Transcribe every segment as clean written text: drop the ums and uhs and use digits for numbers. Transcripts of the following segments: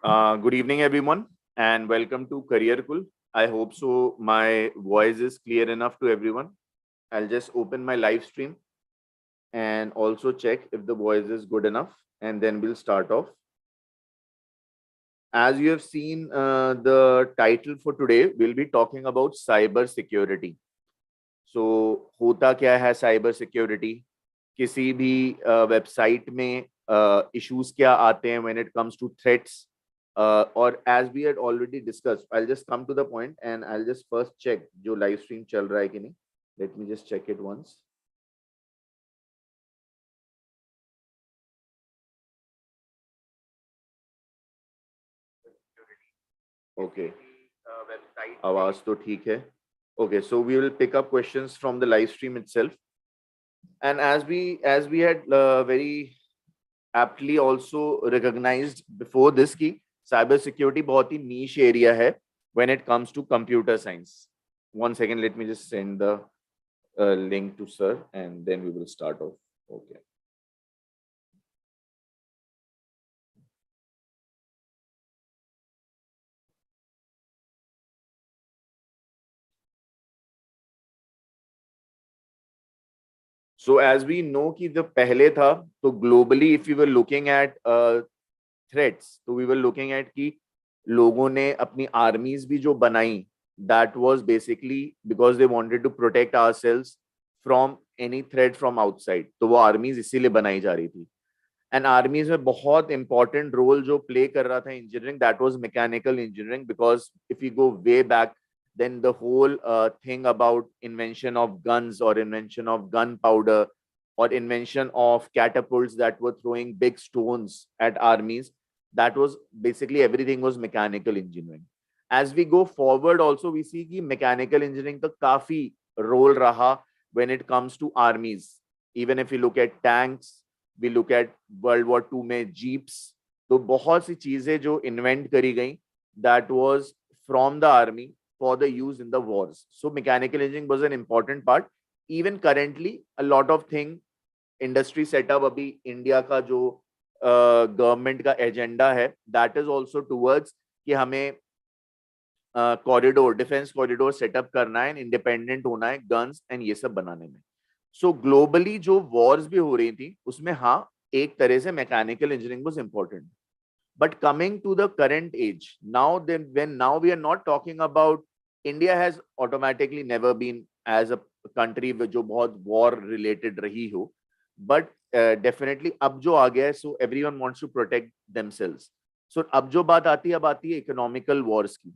Good evening, everyone, and welcome to Career Kul. I hope so. My voice is clear enough to everyone. I'll just open my live stream and also check if the voice is good enough, and then we'll start off. As you have seen, the title for today, we'll be talking about cyber security. So, होता क्या है cyber security? किसी भी website में issues क्या आते हैं when it comes to threats? Or as we had already discussed, I'll just come to the point and I'll just first check जो live stream चल रहा है कि नहीं. Let me just check it once. Okay. आवाज तो ठीक है. Okay, so we will pick up questions from the live stream itself. And as we had very aptly also recognized before this की cyber security बहुत ही niche area है when it comes to computer science. One second, let me just send the link to sir and then we will start off. Okay. So as we know कि the पहले था तो globally if we were looking at threats, तो we were looking at कि लोगों ने अपनी armies भी जो बनाई, that was basically because they wanted to protect ourselves from any threat from outside. तो वो armies इसीलिए बनाई जा रही थी. And armies में बहुत important role जो play कर रहा था engineering, that was mechanical engineering, because if you go way back, then the whole thing about invention of guns or invention of gunpowder or invention of catapults that were throwing big stones at armies, that was basically everything was mechanical engineering. As we go forward also we see कि mechanical engineering का काफी role रहा when it comes to armies. Even if you look at tanks, we look at World War II में jeeps, तो बहुत सी चीजें जो invent करी गई, that was from the army for the use in the wars. So mechanical engineering was an important part. Even currently, a lot of thing industry setup अभी India का जो government का agenda है, that is also towards कि हमें corridor, defense corridor setup करना है, independent होना है, guns and ये सब बनाने में. So globally जो wars भी हो रही थी, उसमें हाँ एक तरह से mechanical engineering was important. But coming to the current age, now we are not talking about India has automatically never been as a country with जो बहुत war related रही हो, but definitely अब जो आ गया है, so everyone wants to protect themselves. So अब जो बात आती है economical wars की.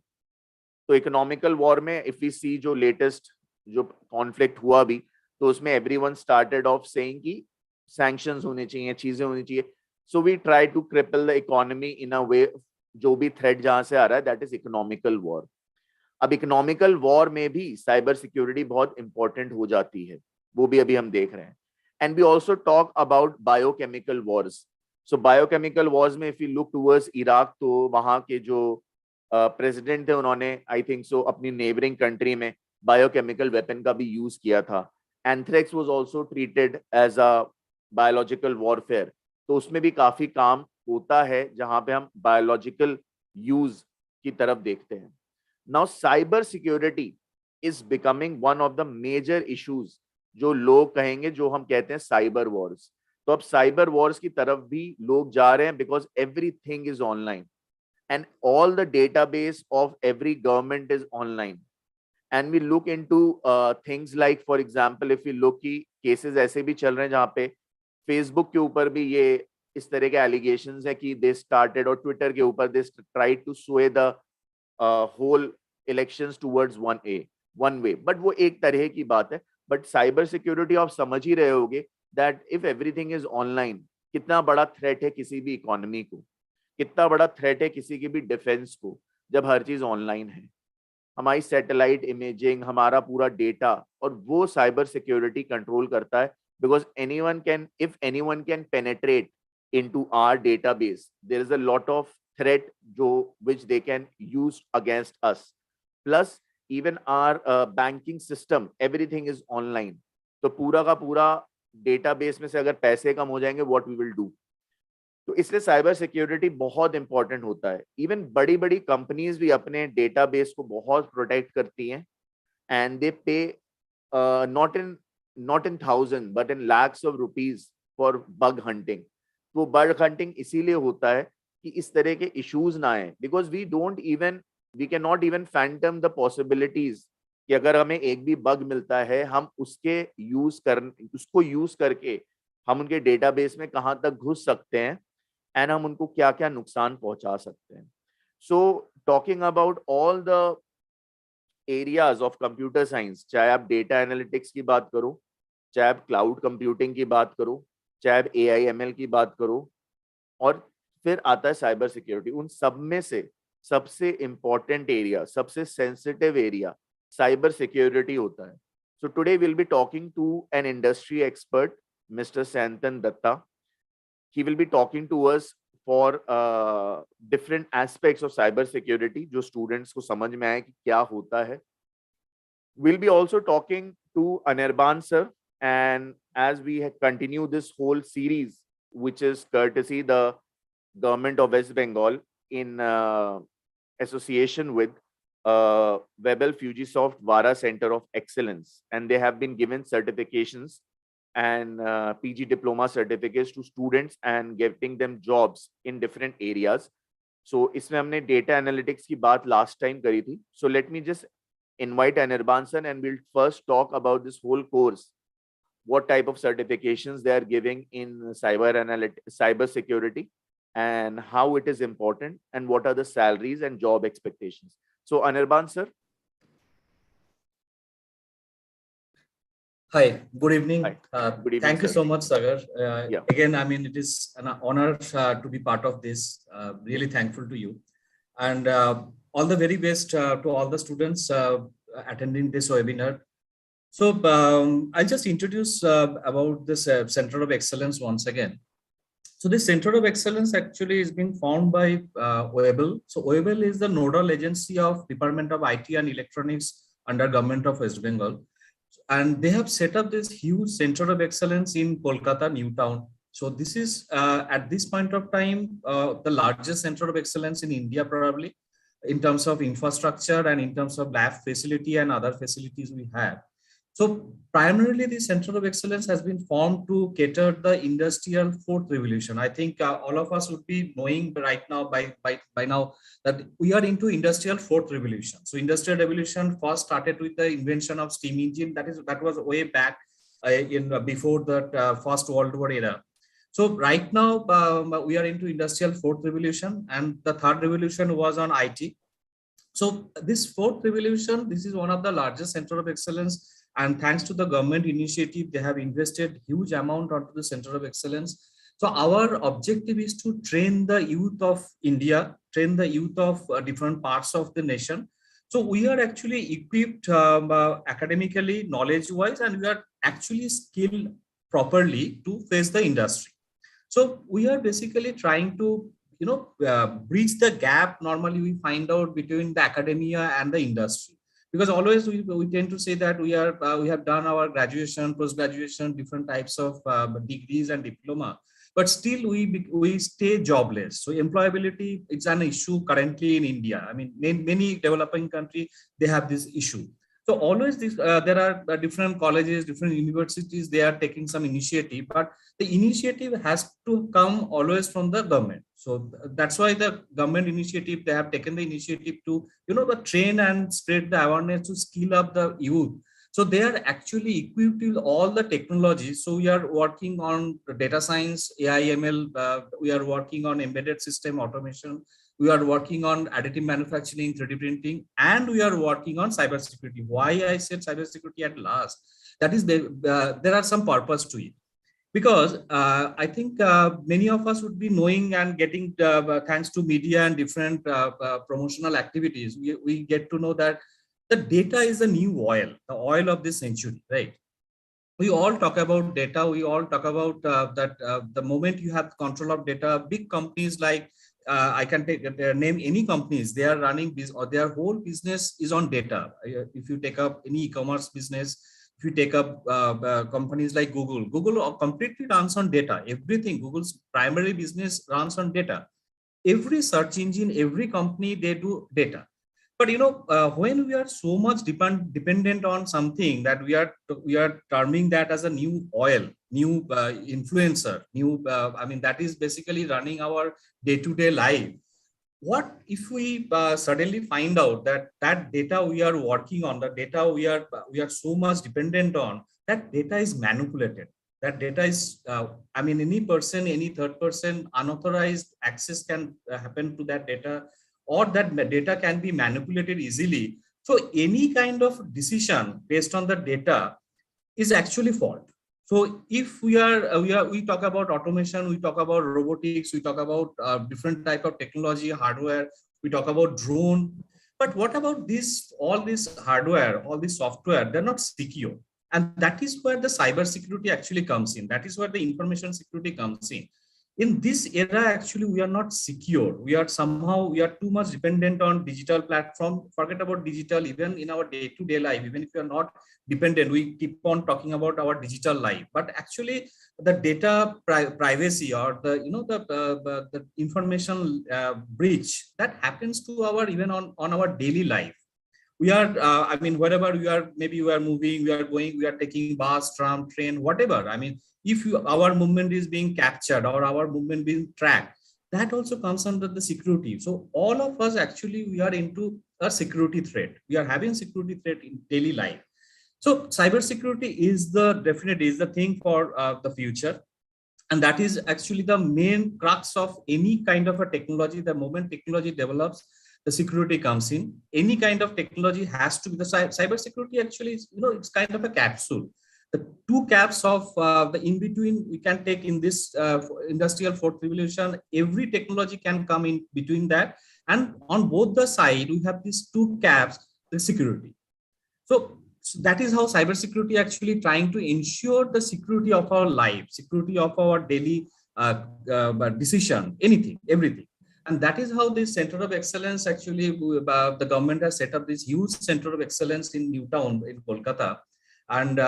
तो economical war में if we see जो latest जो conflict हुआ भी, तो उसमें everyone started off saying कि sanctions होने चाहिए, चीजें होनी चाहिए. So we try to cripple the economy in a way, जो भी threat जहां से आ रहा है, that is economical war. अब economical war में भी cyber security बहुत important हो जाती है, वो भी अभी हम देख रहे हैं. And we also talk about biochemical wars. So biochemical wars में if you look towards Iraq, तो वहाँ के जो president थे, उन्होंने I think so अपनी neighboring country में biochemical weapon का भी use किया था. Anthrax was also treated as a biological warfare. तो उसमें भी काफी काम होता है जहां पे हम बायोलॉजिकल यूज की तरफ देखते हैं. Now cyber security is becoming one of the major issues, जो लोग कहेंगे, जो हम कहते हैं साइबर वॉर्स. तो अब साइबर वॉर्स की तरफ भी लोग जा रहे हैं because everything is online and all the database of every government is online. And we look into things like for example if you look की केसेस ऐसे भी चल रहे हैं जहां पे फेसबुक के ऊपर भी ये इस तरह के एलिगेशंस है कि दे स्टार्टेड, और ट्विटर के ऊपर they tried to sway the whole elections towards one way. But वो एक तरह की बात है. बट साइबर सिक्योरिटी आप समझ ही रहे होगे that if everything is online, कितना बड़ा थ्रेट है किसी भी इकोनॉमी को, कितना बड़ा थ्रेट है किसी की भी डिफेंस को, जब हर चीज ऑनलाइन है. हमारी सैटेलाइट इमेजिंग, हमारा पूरा डेटा, और वो साइबर सिक्योरिटी कंट्रोल करता है. Because if anyone can penetrate into our database, there is a lot of threat which they can use against us. Plus, even our banking system, everything is online. तो पूरा का पूरा database में से अगर पैसे कम हो जाएंगे, what we will do? तो इसलिए साइबर सिक्योरिटी बहुत इंपॉर्टेंट होता है। इवन बड़ी बड़ी कंपनीज भी अपने डेटाबेस को बहुत प्रोटेक्ट करती हैं, एंड दे पे not in thousand but in lakhs of rupees for bug hunting. वो बग हंटिंग इसीलिए होता है कि इस तरह के इश्यूज ना आए, because we can not even fathom the possibilities कि अगर हमें एक भी बग मिलता है, हम उसको यूज करके हम उनके डेटाबेस में कहाँ तक घुस सकते हैं एंड हम उनको क्या क्या नुकसान पहुंचा सकते हैं। So talking about all the areas of computer science, चाहे आप डेटा एनालिटिक्स की बात करो, चाहे आप क्लाउड कंप्यूटिंग की बात करो, चाहे आप AI/ML की बात करो, और फिर आता है साइबर सिक्योरिटी, उन सब में से सबसे इंपॉर्टेंट एरिया, सबसे सेंसिटिव एरिया साइबर सिक्योरिटी होता है। So today will be talking to an industry expert, mister Santan Datta. He will be talking to us for different aspects of cyber security जो students को समझ में आए कि क्या होता है. We'll be also talking to Anirban sir, and as we continue this whole series, which is courtesy the government of West Bengal in association with Webel Fujisoft Vara Center of Excellence, and they have been given certifications and PG diploma certificates to students and getting them jobs in different areas. So इसमें हमने data analytics की बात last time करी थी. So let me just invite Anirban sir and we'll first talk about this whole course. What type of certifications they are giving in cyber security, and how it is important, and what are the salaries and job expectations. So Anirban sir. Hi, good evening. Hi. Good evening, thank you sir. so much, Sagar. Yeah. Again, I mean, it is an honor to be part of this. Really thankful to you. And all the very best to all the students attending this webinar. So I'll just introduce about this Center of Excellence once again. So this Center of Excellence actually is being found by Webel. So Webel is the nodal agency of Department of IT and Electronics under Government of West Bengal. And they have set up this huge Center of Excellence in Kolkata, New Town. So this is at this point of time, the largest Center of Excellence in India, probably in terms of infrastructure and in terms of lab facility and other facilities we have. So primarily the Center of Excellence has been formed to cater the industrial fourth revolution. I think all of us would be knowing right now by now that we are into industrial fourth revolution. So industrial revolution first started with the invention of steam engine. That was way back before that First World War era. So right now we are into industrial fourth revolution, and the third revolution was on IT. So this fourth revolution, this is one of the largest Center of Excellence. And thanks to the government initiative, they have invested huge amount onto the Center of Excellence. So our objective is to train the youth of India, train the youth of different parts of the nation. So we are actually equipped academically, knowledge-wise, and we are actually skilled properly to face the industry. So we are basically trying to, bridge the gap normally we find out between the academia and the industry. Because always we tend to say that we have done our graduation, post-graduation, different types of degrees and diploma, but still we stay jobless. So employability, it's an issue currently in India. I mean, many developing countries, they have this issue. So always there are different colleges, different universities, they are taking some initiative, but the initiative has to come always from the government. So that's why the government initiative, they have taken the initiative to, train and spread the awareness to skill up the youth. So they are actually equipped with all the technologies. So we are working on data science, AI/ML, we are working on embedded system automation, we are working on additive manufacturing, 3D printing, and we are working on cybersecurity. Why I said cybersecurity at last? That is, there are some purpose to it. Because I think many of us would be knowing and getting, thanks to media and different promotional activities, we get to know that the data is the new oil, the oil of this century, right? We all talk about data. We all talk about that the moment you have control of data, big companies like, I can name any companies, they are running this, or their whole business is on data. If you take up any e-commerce business, If you take up companies like Google completely runs on data. Everything, Google's primary business runs on data. Every search engine, every company, they do data. But when we are so much dependent on something that we are terming that as a new oil, new influencer, new that is basically running our day-to-day life. What if we suddenly find out that data we are working on, the data we are so much dependent on, that data is manipulated? That data is, any person, any third person, unauthorized access can happen to that data, or that data can be manipulated easily. So any kind of decision based on the data is actually fault. So if we talk about automation, we talk about robotics, we talk about different type of technology, hardware, we talk about drone. But what about all this hardware, all this software? They're not secure. And that is where the cybersecurity actually comes in. That is where the information security comes in. In this era, actually, we are not secure. We are too much dependent on digital platform. Forget about digital, even in our day-to-day life, even if we are not dependent, we keep on talking about our digital life. But actually, the data privacy, or the information breach, that happens to even on our daily life. We are, wherever we are, maybe we are moving, we are going, we are taking bus, tram, train, whatever. If our movement is being captured or our movement being tracked, that also comes under the security. So all of us actually, we are into a security threat. We are having security threat in daily life. So cybersecurity is the thing for the future. And that is actually the main crux of any kind of a technology. The moment technology develops, the security comes in. Any kind of technology has to be the cybersecurity. Actually is, it's kind of a capsule. The two caps of the in between we can take in this industrial fourth revolution. Every technology can come in between that, and on both the side we have these two caps, the security. So that is how cybersecurity actually trying to ensure the security of our life, security of our daily decision, anything, everything. And that is how this center of excellence actually, the government has set up this huge center of excellence in Newtown in Kolkata. And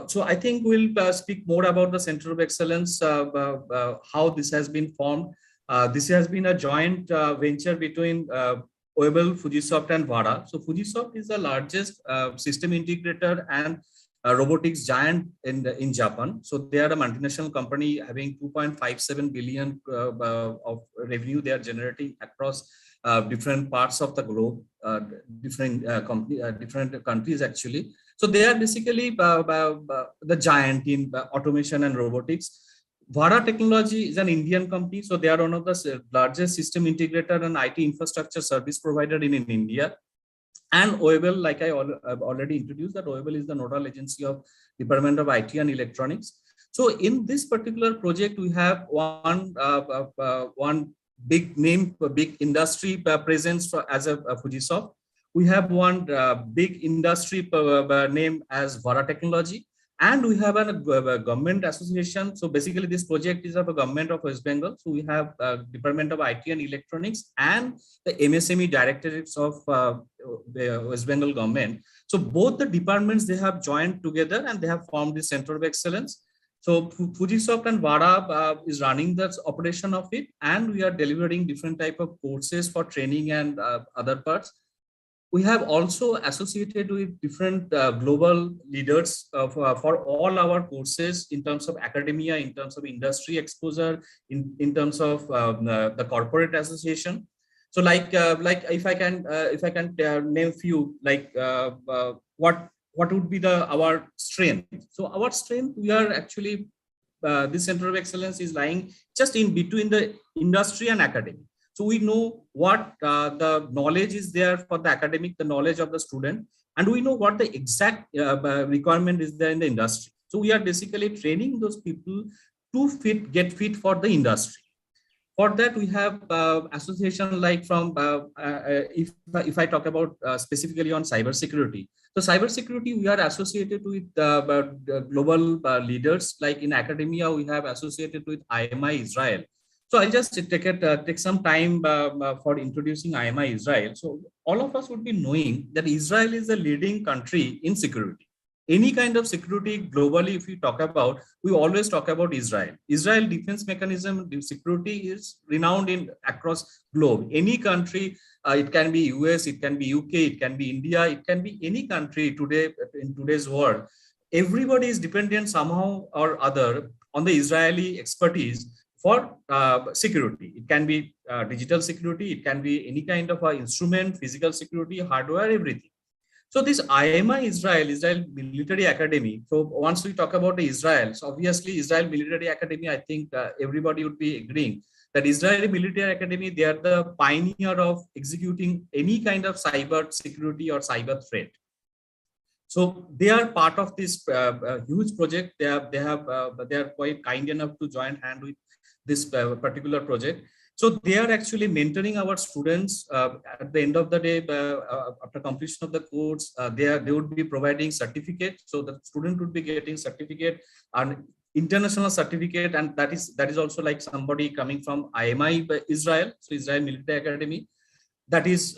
so I think we'll speak more about the center of excellence, how this has been formed. This has been a joint venture between Webel, Fujisoft, and Vara. So Fujisoft is the largest system integrator and robotics giant in Japan. So they are a multinational company having 2.57 billion of revenue they are generating across different parts of the globe, different countries actually. So they are basically the giant in automation and robotics. Vara Technology is an Indian company, so they are one of the largest system integrator and IT infrastructure service provider in India. And Webel, like I already introduced, that Webel is the nodal agency of Department of IT and Electronics. So in this particular project, we have one big name, big industry presence as a Fujisoft. We have one big industry name as Vara Technology. And we have a government association. So basically this project is of a government of West Bengal. So we have Department of IT and Electronics and the MSME directorates of the West Bengal government. So both the departments, they have joined together and they have formed this center of excellence. So Fujisoft and Vara is running the operation of it, and we are delivering different type of courses for training and other parts. We have also associated with different global leaders for all our courses in terms of academia, in terms of industry exposure, in terms of the corporate association. So like if I can name few, like what would be our strength? So our strength, we are actually this center of excellence is lying just in between the industry and academic. So we know what the knowledge is there for the academic, the knowledge of the student, and we know what the exact requirement is there in the industry. So we are basically training those people to get fit for the industry. For that, we have association like from, if I talk about specifically on cybersecurity. So cybersecurity, we are associated with global leaders. Like in academia, we have associated with IMI Israel. So I'll just take some time for introducing IMI Israel. So all of us would be knowing that Israel is the leading country in security. any kind of security globally, if we talk about, we always talk about Israel. Israel defense mechanism security is renowned in across globe. Any country, it can be US, it can be UK, it can be India, it can be any country today in today's world. Everybody is dependent somehow or other on the Israeli expertise for security. It can be digital security, it can be any kind of instrument, physical security, hardware, everything. So this IMI Israel Military Academy. So once we talk about Israel, so obviously Israel Military Academy, I think everybody would be agreeing that Israeli Military Academy, they are the pioneer of executing any kind of cyber security or cyber threat. So they are part of this huge project. They are quite kind enough to join hand with this particular project. So they are actually mentoring our students at the end of the day. After completion of the course, they would be providing certificate. So the student would be getting certificate and international certificate, and that is also like somebody coming from IMI Israel, so Israel Military Academy. That is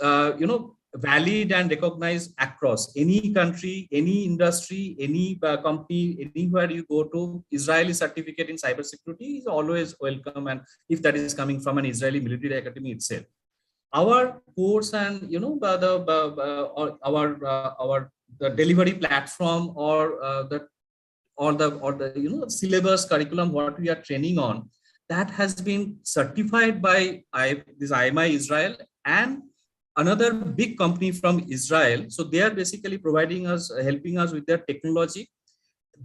valid and recognized across any country, any industry, any company, anywhere you go to. Israeli certificate in cybersecurity is always welcome, and if that is coming from an Israeli military academy itself. Our course and the delivery platform or the syllabus curriculum what we are training on, that has been certified by this IMI Israel and another big company from Israel. So they are basically providing us, helping us with their technology.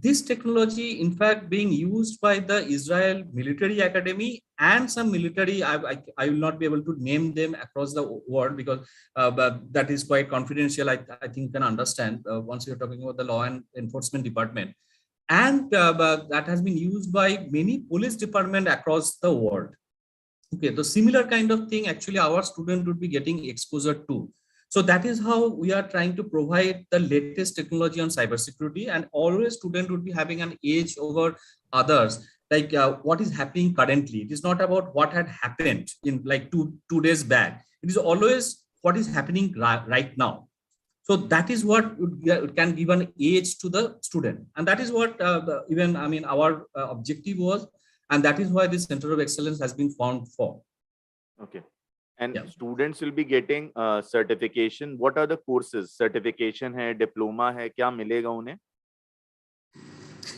This technology, in fact, being used by the Israel Military Academy and some military, I will not be able to name them across the world because but that is quite confidential. I think you can understand once you're talking about the law and enforcement department. And that has been used by many police departments across the world. Okay, the similar kind of thing actually our student would be getting exposure to. So that is how we are trying to provide the latest technology on cybersecurity, and always student would be having an edge over others. Like what is happening currently. It is not about what had happened in like two days back. It is always what is happening right now. So that is what can give an edge to the student, and that is what our objective was. And that is why this Center of Excellence has been formed for. Okay. And students will be getting certification. What are the courses? Certification hai, diploma hai, kya milega unhe?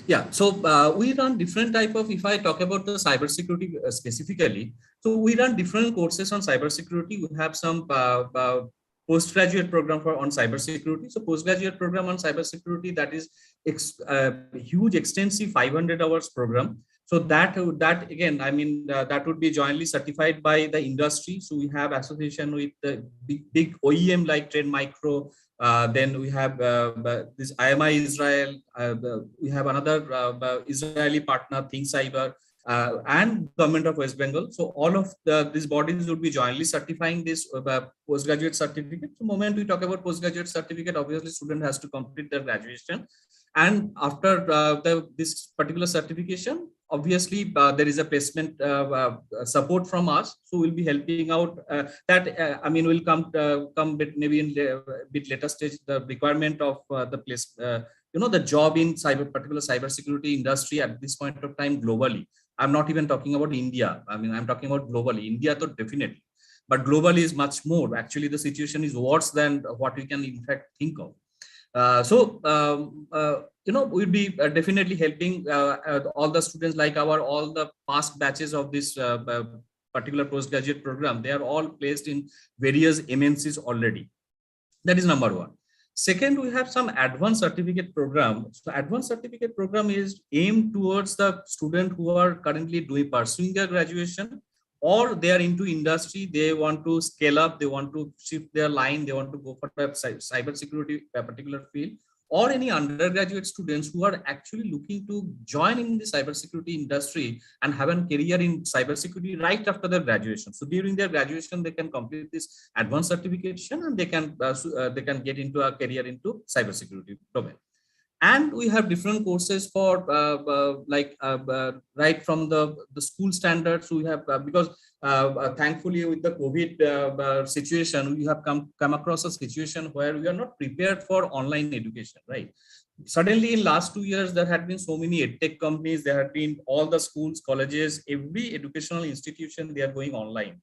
Yeah, so we run different type of, if I talk about the cybersecurity specifically, so we run different courses on cybersecurity. We have some postgraduate program on cybersecurity. So postgraduate program on cybersecurity, that is huge, extensive 500 hours program. So that again, that would be jointly certified by the industry. So we have association with the big OEM like Trend Micro. Then we have this IMI Israel. We have another Israeli partner, ThinkCyber, and government of West Bengal. So all of these bodies would be jointly certifying this postgraduate certificate. The moment we talk about postgraduate certificate, obviously student has to complete their graduation. And after this particular certification, obviously there is a placement support from us. So we'll be helping out we'll come maybe in a bit later stage, the requirement of the place, the job in particular cybersecurity industry at this point of time globally. I'm not even talking about India. I'm talking about globally. India, though, definitely. But globally is much more. Actually, the situation is worse than what we can in fact think of. We'll be definitely helping all the students, like all the past batches of this particular postgraduate program. They are all placed in various MNCs already. That is number one. Second, we have some advanced certificate program. So advanced certificate program is aimed towards the student who are currently pursuing their graduation, or they are into industry, they want to scale up, they want to shift their line, they want to go for cybersecurity, a particular field, or any undergraduate students who are actually looking to join in the cybersecurity industry and have a career in cybersecurity right after their graduation. So during their graduation, they can complete this advanced certification and they can get into a career into cybersecurity domain. And we have different courses for right from the school standards. We have because thankfully with the COVID situation, we have come across a situation where we are not prepared for online education, right? suddenly in last 2 years, there had been so many edtech companies, there had been all the schools, colleges, every educational institution, they are going online.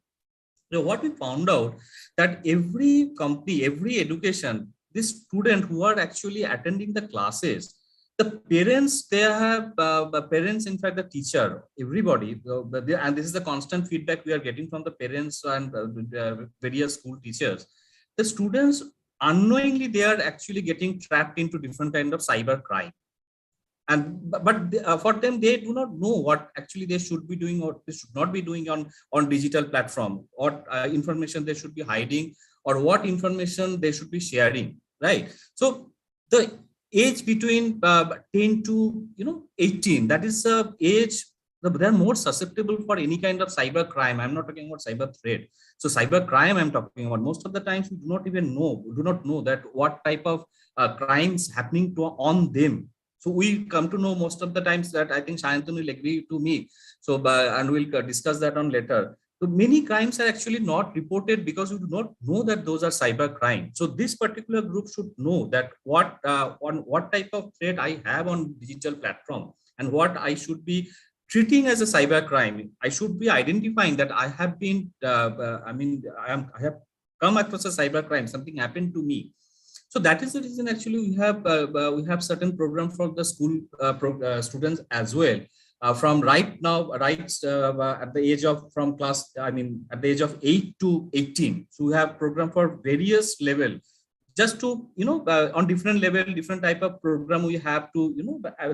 So what we found out that every company, every education, this student who are actually attending the classes, the parents, they have the parents, in fact, the teacher, everybody, and this is the constant feedback we are getting from the parents and various school teachers. The students unknowingly, they are actually getting trapped into different kind of cyber crime. And for them, they do not know what actually they should be doing or they should not be doing on digital platform, what information they should be hiding or what information they should be sharing, right? So the age between 10 to 18, that is the age they are more susceptible for any kind of cyber crime. I'm not talking about cyber threat. So cyber crime I'm talking about. Most of the times we do not know that what type of crimes happening on them. So we come to know most of the times that I think Shantanu will agree to me. So, and we'll discuss that on later. So many crimes are actually not reported because we do not know that those are cyber crime. So this particular group should know that what type of threat I have on digital platform and what I should be treating as a cyber crime. I should be identifying that I have been, I have come across a cyber crime, something happened to me. So that is the reason actually we have certain program for the school students as well. From right now, at the age of at the age of 8 to 18. So we have program for various level, just to on different level, different type of program we have to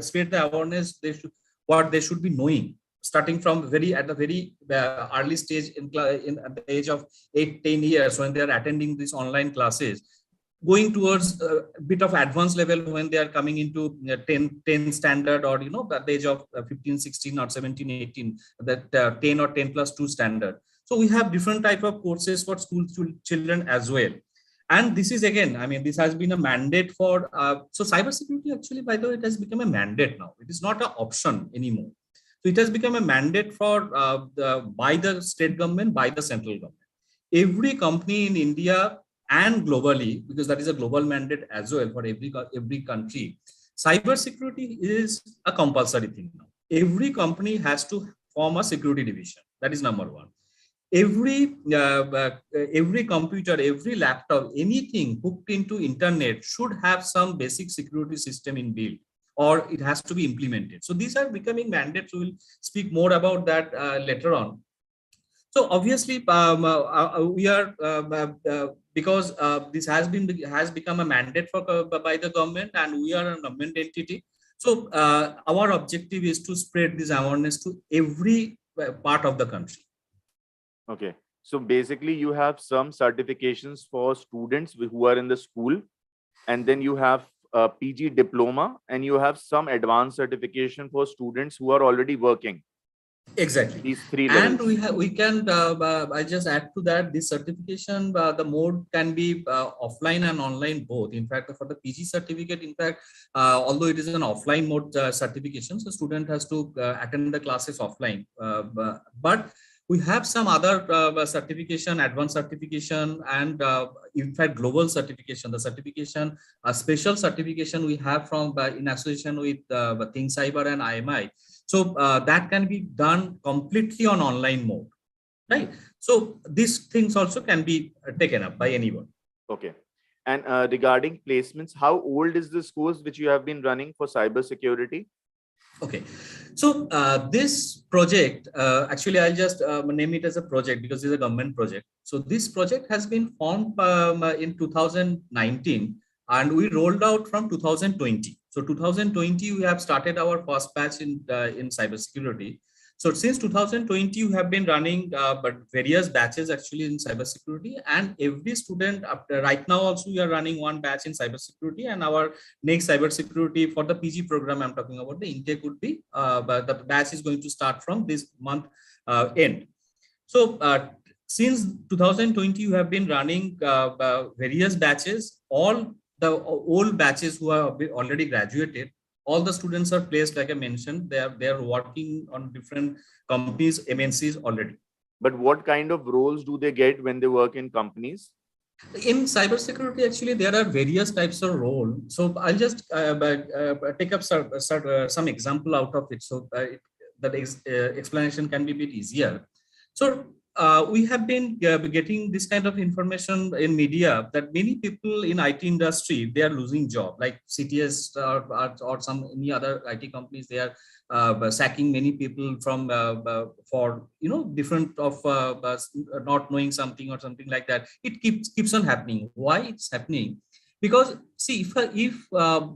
spread the awareness. What they should be knowing, starting from at the very early stage at the age of 8-10 years when they are attending these online classes, going towards a bit of advanced level when they are coming into 10 standard, or at the age of 15, 16 or 17, 18, that 10 or 10 plus 2 standard. So we have different type of courses for school children as well. And this is again, this has been a mandate for, so cybersecurity actually, by the way, it has become a mandate now. It is not an option anymore. So it has become a mandate for by the state government, by the central government. Every company in India and globally, because that is a global mandate as well for every country, cybersecurity is a compulsory thing now. Every company has to form a security division. That is number one. Every computer, every laptop, anything hooked into internet should have some basic security system in built, or it has to be implemented. So these are becoming mandates. We will speak more about that later on. So obviously, we are because this has become a mandate by the government, and we are a government entity. So our objective is to spread this awareness to every part of the country. Okay, so basically you have some certifications for students who are in the school, and then you have a PG diploma, and you have some advanced certification for students who are already working. Exactly. These three levels. And we can I just add to that, this certification, the mode can be offline and online both. In fact, for the PG certificate, in fact, although it is an offline mode certification, so student has to attend the classes offline, but we have some other certification, advanced certification, and in fact, global certification. The certification, a special certification we have from in association with ThinkCyber and IMI. So that can be done completely on online mode, right? So these things also can be taken up by anyone. Okay. And regarding placements, how old is this course which you have been running for cybersecurity? Okay, so this project, actually, I'll just name it as a project because it's a government project. So this project has been formed in 2019, and we rolled out from 2020. So 2020, we have started our first batch in cybersecurity. So since 2020, we have been running but various batches actually in cybersecurity, and every student right now also we are running one batch in cybersecurity, and our next cybersecurity for the PG program I'm talking about, the intake would be but the batch is going to start from this month end. So since 2020, you have been running various batches. All the old batches who are already graduated, all the students are placed, like I mentioned, they are working on different companies, MNCs already. But what kind of roles do they get when they work in companies? In cybersecurity, actually, there are various types of role. So I'll just take up some example out of it, so that explanation can be a bit easier. So we have been getting this kind of information in media that many people in IT industry, they are losing job, like CTS or some any other IT companies. They are sacking many people from for different of not knowing something or something like that. It keeps on happening. Why it's happening? Because see, if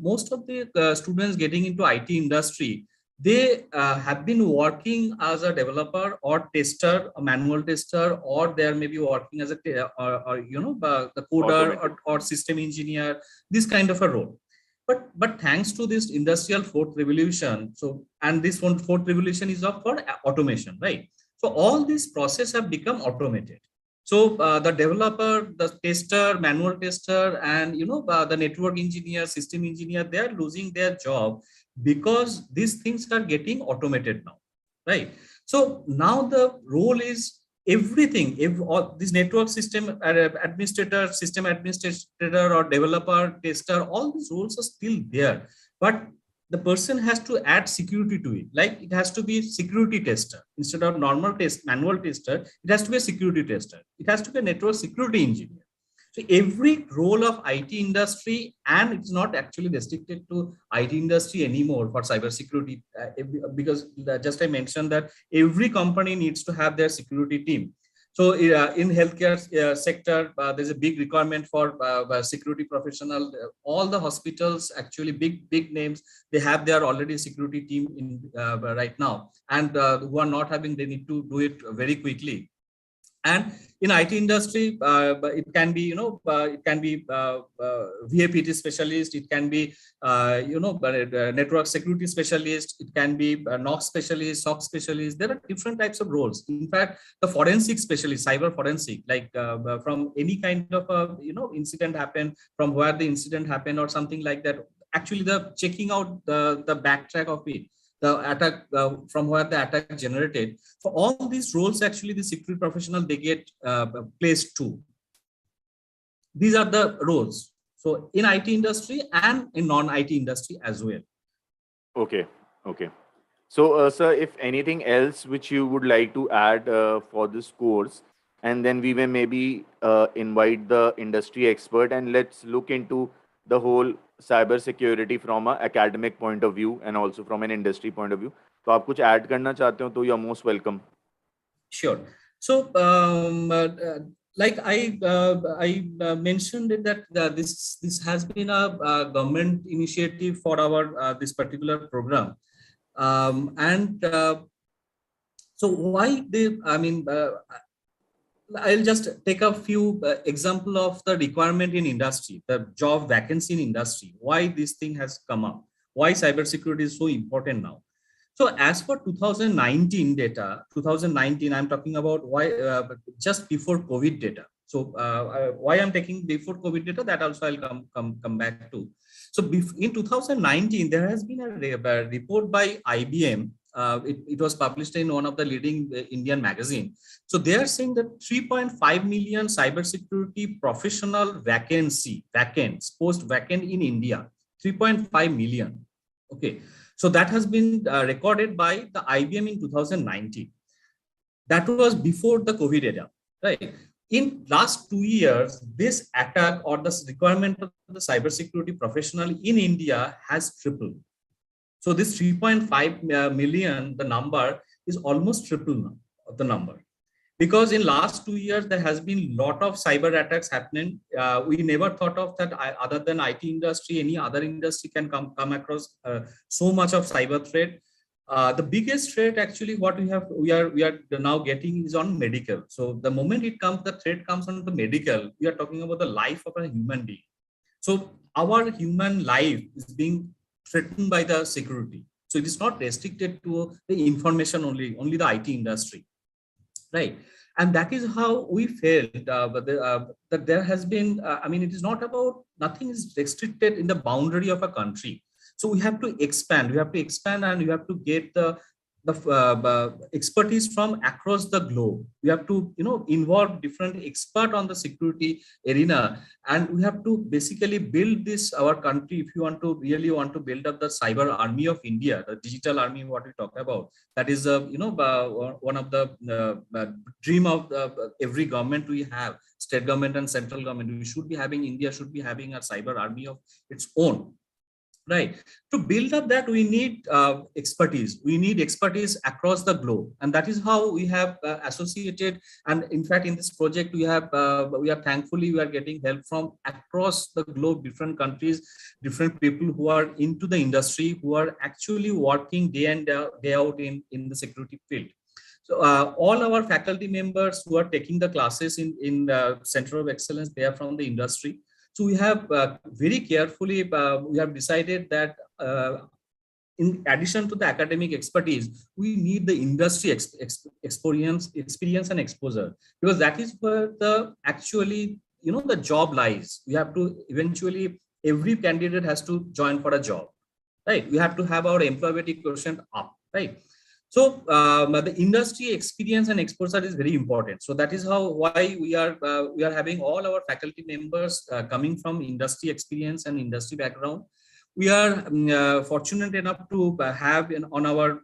most of the students getting into IT industry, they have been working as a developer or tester, a manual tester, or they are maybe working as a or the coder or system engineer, this kind of a role. But thanks to this industrial fourth revolution, so and this fourth revolution is up for automation, right? So all these processes have become automated. So the developer, the tester, manual tester, and the network engineer, system engineer, they are losing their job because these things are getting automated now, right? So now the role is everything. If all this network system administrator, system administrator, or developer, tester, all these roles are still there, but the person has to add security to it. Like it has to be security tester instead of normal manual tester. It has to be a security tester. It has to be a network security engineer. So every role of IT industry, and it's not actually restricted to IT industry anymore for cybersecurity, because just I mentioned that every company needs to have their security team. So in healthcare sector, there's a big requirement for security professional. All the hospitals, actually big names, they have their already security team in right now, and who are not having, they need to do it very quickly. And in IT industry, it can be, it can be VAPT specialist, it can be, network security specialist, it can be NOC specialist, SOC specialist. There are different types of roles. In fact, the forensic specialist, cyber forensic, like from any kind of, incident happened, from where the incident happened or something like that. Actually, the checking out the backtrack of it, the attack, from where the attack generated. For all these roles, actually, the security professional, they get placed too. These are the roles. So in IT industry and in non-IT industry as well. Okay. So, sir, if anything else which you would like to add for this course, and then we may maybe invite the industry expert, and let's look into the whole cyber security from an academic point of view and also from an industry point of view. तो आप कुछ add करना चाहते हो तो you are most welcome. Sure. So like I mentioned that this has been a government initiative for our this particular program, and so why they, I'll just take a few example of the requirement in industry, the job vacancy in industry, why this thing has come up, why cybersecurity is so important now. So as for 2019 data, 2019, I'm talking about why just before COVID data. So why I'm taking before COVID data, that also I'll come back to. So in 2019, there has been a report by IBM. It was published in one of the leading Indian magazine. So they are saying that 3.5 million cybersecurity professional vacants, post vacant in India, 3.5 million. Okay. So that has been recorded by the IBM in 2019. That was before the COVID era, right? In last 2 years, this attack or the requirement of the cybersecurity professional in India has tripled. So this 3.5 million, the number is almost triple now of the number. Because in last 2 years, there has been a lot of cyber attacks happening. We never thought of that other than IT industry, any other industry can come across so much of cyber threat. The biggest threat actually what we are now getting is on medical. So the moment the threat comes on the medical, we are talking about the life of a human being. So our human life is being threatened by the security. So it is not restricted to the information only the IT industry. Right. And that is how we felt that there has been, it is not about, nothing is restricted in the boundary of a country. So we have to expand and we have to get the expertise from across the globe. We have to, involve different experts on the security arena, and we have to basically build this our country. If you really want to build up the cyber army of India, the digital army, what we talk about, that is, one of the dream of every government we have, state government and central government. We should be having, India should be having a cyber army of its own. Right. To build up that, we need expertise. We need expertise across the globe, and that is how we have associated. And in fact, in this project, we are thankfully we are getting help from across the globe, different countries, different people who are into the industry, who are actually working day in day out in the security field. So all our faculty members who are taking the classes in the Center of Excellence, they are from the industry. So we have very carefully, we have decided that in addition to the academic expertise, we need the industry experience and exposure, because that is where the actually, the job lies. We have to eventually, every candidate has to join for a job, right? We have to have our employability quotient up, right? So the industry experience and exposure is very important. So that is why we are having all our faculty members coming from industry experience and industry background. We are fortunate enough to have on our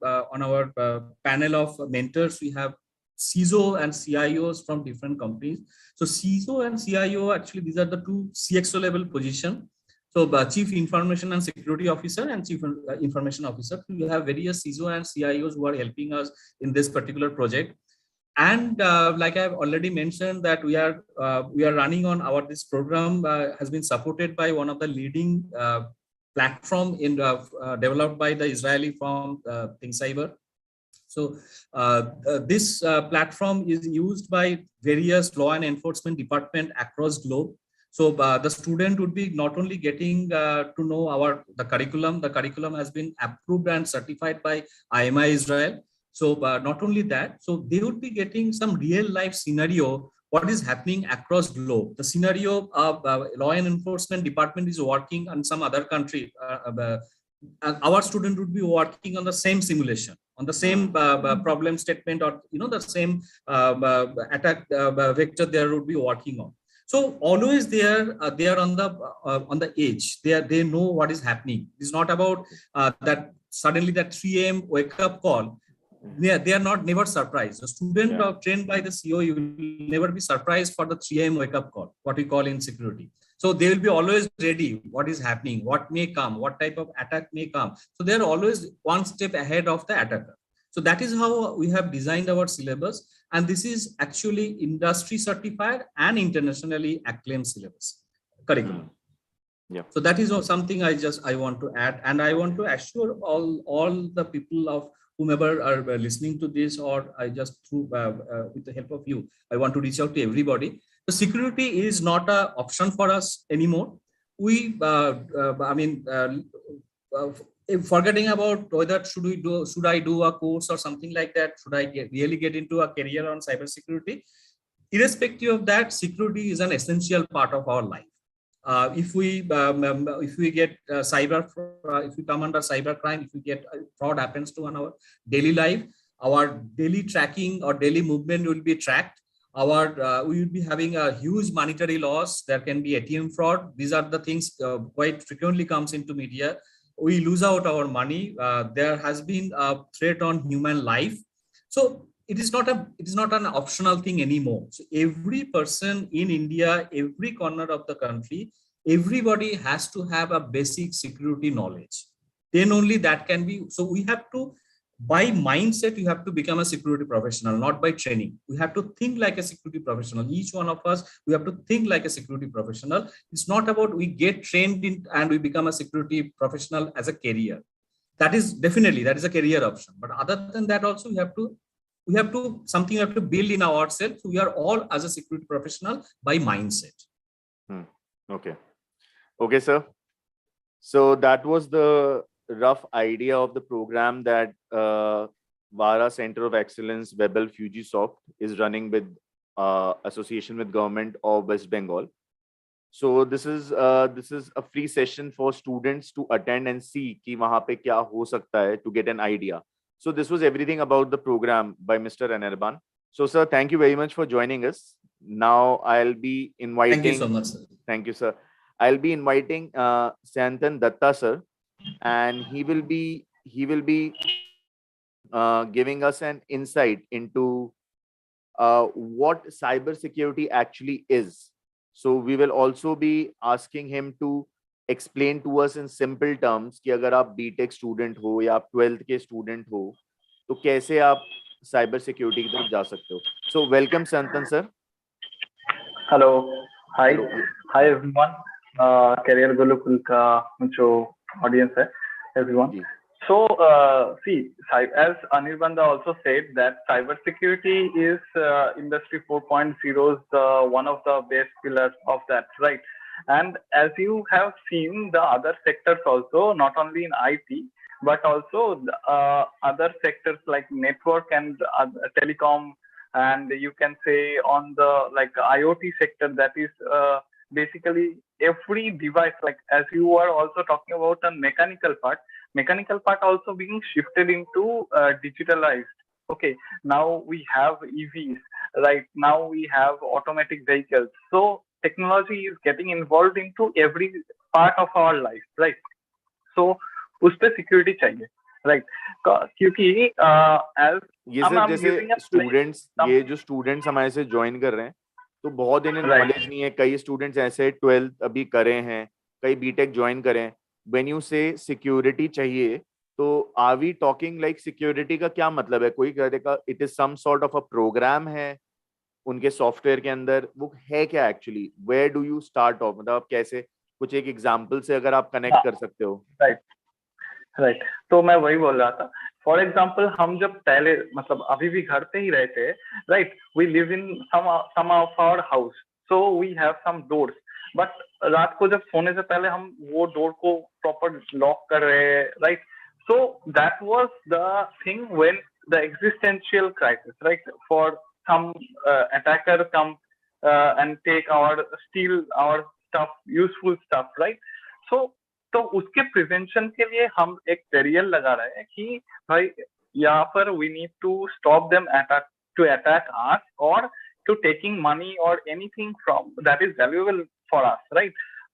panel of mentors, we have CISO and CIOs from different companies. So CISO and CIO, actually these are the two CXO level position. So Chief Information and Security Officer and Chief Information Officer. We have various CISO and CIOs who are helping us in this particular project. And like I've already mentioned, that we are running on this program has been supported by one of the leading platform developed by the Israeli firm ThinkCyber. So this platform is used by various law and enforcement department across globe. So the student would be not only getting to know the curriculum. The curriculum has been approved and certified by IMI Israel. So not only that, so they would be getting some real life scenario, what is happening across globe. The scenario of law and enforcement department is working on some other country. Our student would be working on the same simulation, on the same problem statement, or the same attack vector they would be working on. So always they are on the edge. They know what is happening. It's not about that suddenly that 3 a.m. wake up call. They are never surprised. The student trained by the CEO, you will never be surprised for the 3 a.m. wake up call, what we call in security. So they will be always ready. What is happening? What may come? What type of attack may come? So they are always one step ahead of the attacker. So that is how we have designed our syllabus. And this is actually industry certified and internationally acclaimed syllabus curriculum. Yeah. So that is something I want to add. And I want to assure all the people of whomever are listening to this, or I just through with the help of you, I want to reach out to everybody. The security is not an option for us anymore. We, forgetting about whether should I do a course or something like that, should I really get into a career on cybersecurity? Irrespective of that, security is an essential part of our life. If we get if we come under cybercrime, if we get fraud happens to our daily life, our daily tracking or daily movement will be tracked. We will be having a huge monetary loss. There can be ATM fraud. These are the things quite frequently comes into media. We lose out our money. There has been a threat on human life. So it is not an optional thing anymore. So every person in India, every corner of the country, everybody has to have a basic security knowledge. Then only that can be. So we have to, by mindset, you have to become a security professional, not by training. We have to think like a security professional. Each one of us, we have to think like a security professional. It's not about we get trained in and we become a security professional as a career. That is a career option. But other than that, also we have to build in ourselves. We are all as a security professional by mindset. Okay, sir. So that was the rough idea of the program that Vara Center of Excellence Webel Fujisoft is running with association with government of West Bengal. So this is a free session for students to attend and see कि वहाँ पे क्या हो सकता है, to get an idea. So this was everything about the program by Mr. Anirban. So sir, thank you very much for joining us. Now I'll be inviting. Thank you so much, sir. Thank you, sir. I'll be inviting Santan Datta sir, and he will be giving us an insight into what cybersecurity actually is. So we will also be asking him to explain to us in simple terms कि अगर आप BTech student हो या आप 12th के student हो तो कैसे आप साइबर सिक्योरिटी की तरफ जा सकते हो. So welcome Santan sir. Hello. Hi. Hello. Hi everyone. Career Gulukul का जो audience है everyone. Ji. So see, as Anirban also said that cybersecurity is industry 4.0's one of the best pillars of that, right? And as you have seen the other sectors also, not only in IT, but also other sectors like network and telecom, and you can say on the like IoT sector, that is basically every device, like as you are also talking about the mechanical part also being shifted into digitalized. Okay, now we have EVs, right? Now we have automatic vehicles. So technology is getting involved into every part of our life, right? So उस पे security चाहिए, right? क्योंकि as ये sir जैसे students, ये जो students हमारे से ज्वाइन कर रहे हैं तो बहुत इन्हें नॉलेज नहीं है. कई स्टूडेंट्स ऐसे 12th अभी करे हैं, कई बीटेक ज्वाइन करें हैं. व्हेन यू से सिक्योरिटी चाहिए तो are we talking like security का क्या मतलब है? कोई कहेगा it is some sort of a program है उनके सॉफ्टवेयर के अंदर, वो है क्या actually? Where do you start off? मतलब आप कैसे, कुछ एक एग्जांपल से अगर आप कनेक्ट कर सकते हो. राइट. तो मैं वही बोल रहा था. फॉर एग्जाम्पल हम जब पहले मतलब अभी भी घर पे ही रहते हैं, right? We live in some of our house, so we have some doors, but रात को जब सोने से पहले हम वो डोर को प्रॉपर लॉक कर रहे हैं, right? So that was the thing when the existential crisis, right? For some attacker come and take steal our stuff, useful stuff, right? तो उसके प्रिवेंशन के लिए हम एक बैरियर लगा रहे हैं कि भाई यहाँ पर we need to stop them to attack us or to taking money or anything from that is valuable for us, right?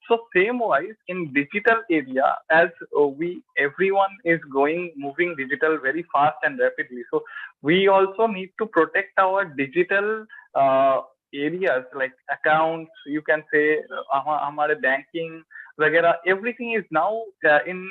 So same wise in digital area, as everyone is moving digital very fast and rapidly, so we also need to protect our digital areas like accounts, you can say हमारे banking वगैरह, everything is now in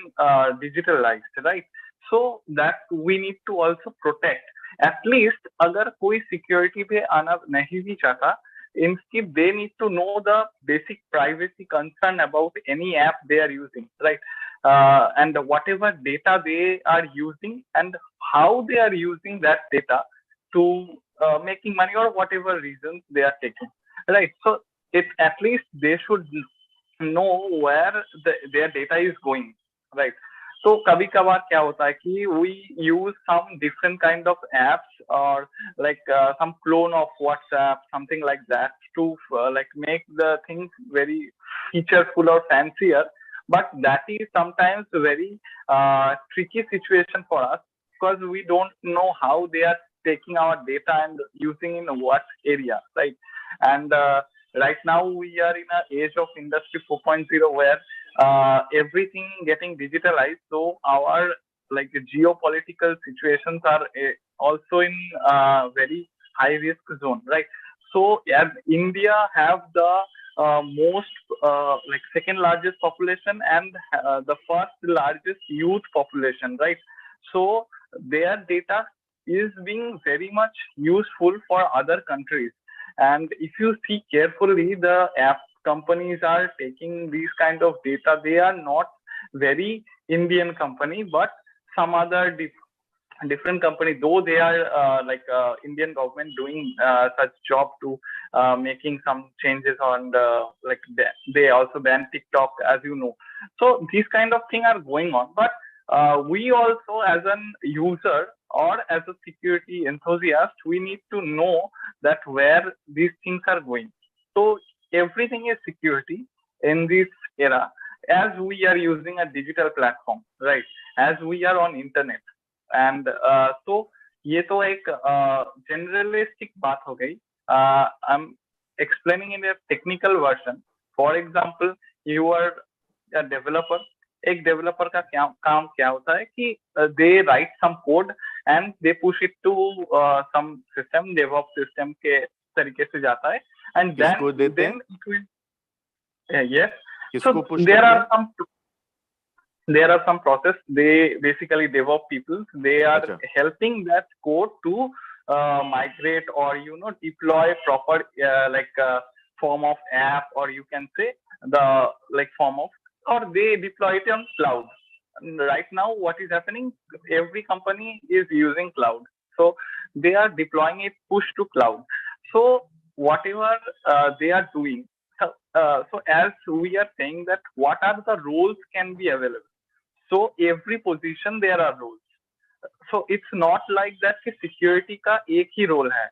digitalized, right? So that we need to also protect. At least अगर कोई security पे आना नहीं भी चाहता, they need to know the basic privacy concern about any app they are using, right? And whatever data they are using and how they are using that data to making money or whatever reasons they are taking, right? So it's at least they should know where their data is going, right? तो कभी कभार क्या होता है कि we use some different kind of apps or like some clone of WhatsApp, something like that, to like make the things very featureful or fancier, but that is sometimes very tricky situation for us because we don't know how they are taking our data and using in what area, right? And right now we are in an age of industry 4.0 where everything getting digitalized, so our like geopolitical situations are also in very high risk zone, right? So as India have the most like second largest population and the first largest youth population, right? So their data is being very much useful for other countries, and if you see carefully, the app companies are taking these kind of data. They are not very Indian company, but some other different company, though they are like Indian government doing such job to making some changes on the like they also ban TikTok, as you know. So these kind of things are going on, but we also as an user or as a security enthusiast, we need to know that where these things are going. So everything is security in this era, as we are using a digital platform, right? As we are on internet, and तो ये तो एक generalistic बात हो गई. I am explaining in a technical version. For example, you are a developer. एक developer का काम क्या होता है कि they write some code and they push it to some system, DevOps system के तरीके से जाता है. एंड किसको देते हैं? देन इट विल, yes, किसको so पुश करते हैं? there are some process. They basically DevOps people, they are अच्छा. helping that code to migrate or deploy proper form of app, or you can say the form of, or they deploy it on cloud. Right now what is happening, every company is using cloud, so they are deploying it push to cloud. So whatever they are doing, so as we are saying that what are the roles can be available. So every position there are roles. So it's not like that कि security का एक ही role है.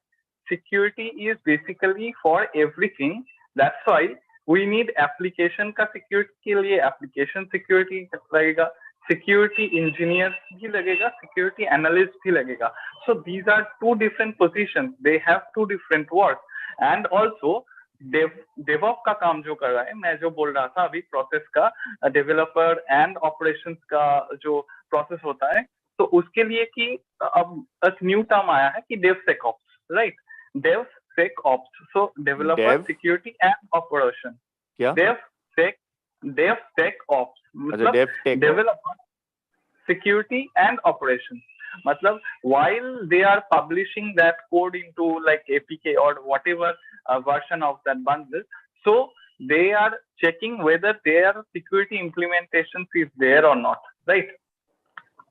Security is basically for everything. That's why we need application का security के लिए application security लगेगा, security engineer भी लगेगा, security analyst भी लगेगा. So these are two different positions. They have two different work. And also DevOps का काम जो कर रहा है, मैं जो बोल रहा था अभी प्रोसेस का, डेवलपर एंड ऑपरेशंस का जो प्रोसेस होता है, तो उसके लिए कि अब एक न्यू टर्म आया है कि DevSecOps, right? DevSecOps, so developer security and operation. क्या? DevSecOps मतलब डेवलपर security and operations. मतलब while they are publishing that code into like APK or whatever version of that bundle, so they are checking whether their security implementation is there or not, right?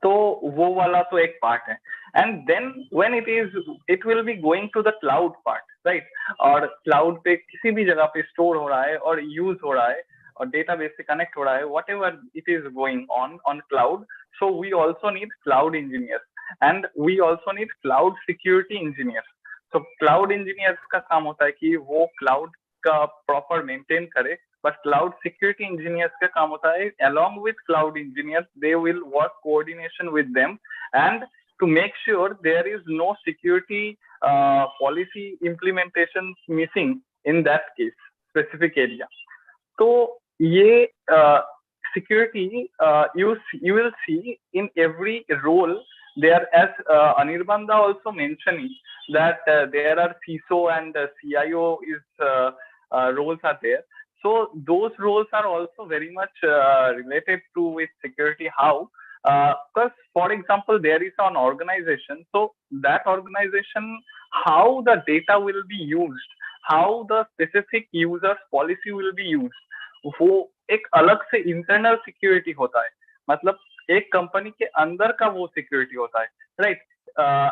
तो वो वाला तो एक part है. And then when it will be going to the cloud part, right? और cloud पे किसी भी जगह पे स्टोर हो रहा है और यूज हो रहा है और डेटाबेस से कनेक्ट हो रहा है, whatever it is going on cloud. So we also need cloud engineers and we also need cloud security engineers. So cloud engineers का काम होता है कि वो cloud का proper maintain करे, but cloud security engineers का काम होता है along with cloud engineers they will work coordination with them and to make sure there is no security policy implementation missing in that case specific area. So ये security you will see in every role there, as Anirbandha also mentioned that there are CISO and CIO is roles are there. So those roles are also very much related to with security. How? Because for example there is an organization, so that organization, how the data will be used, how the specific users policy will be used, वो एक अलग से internal security होता है. मतलब एक company के अंदर का वो सिक्योरिटी होता है, right?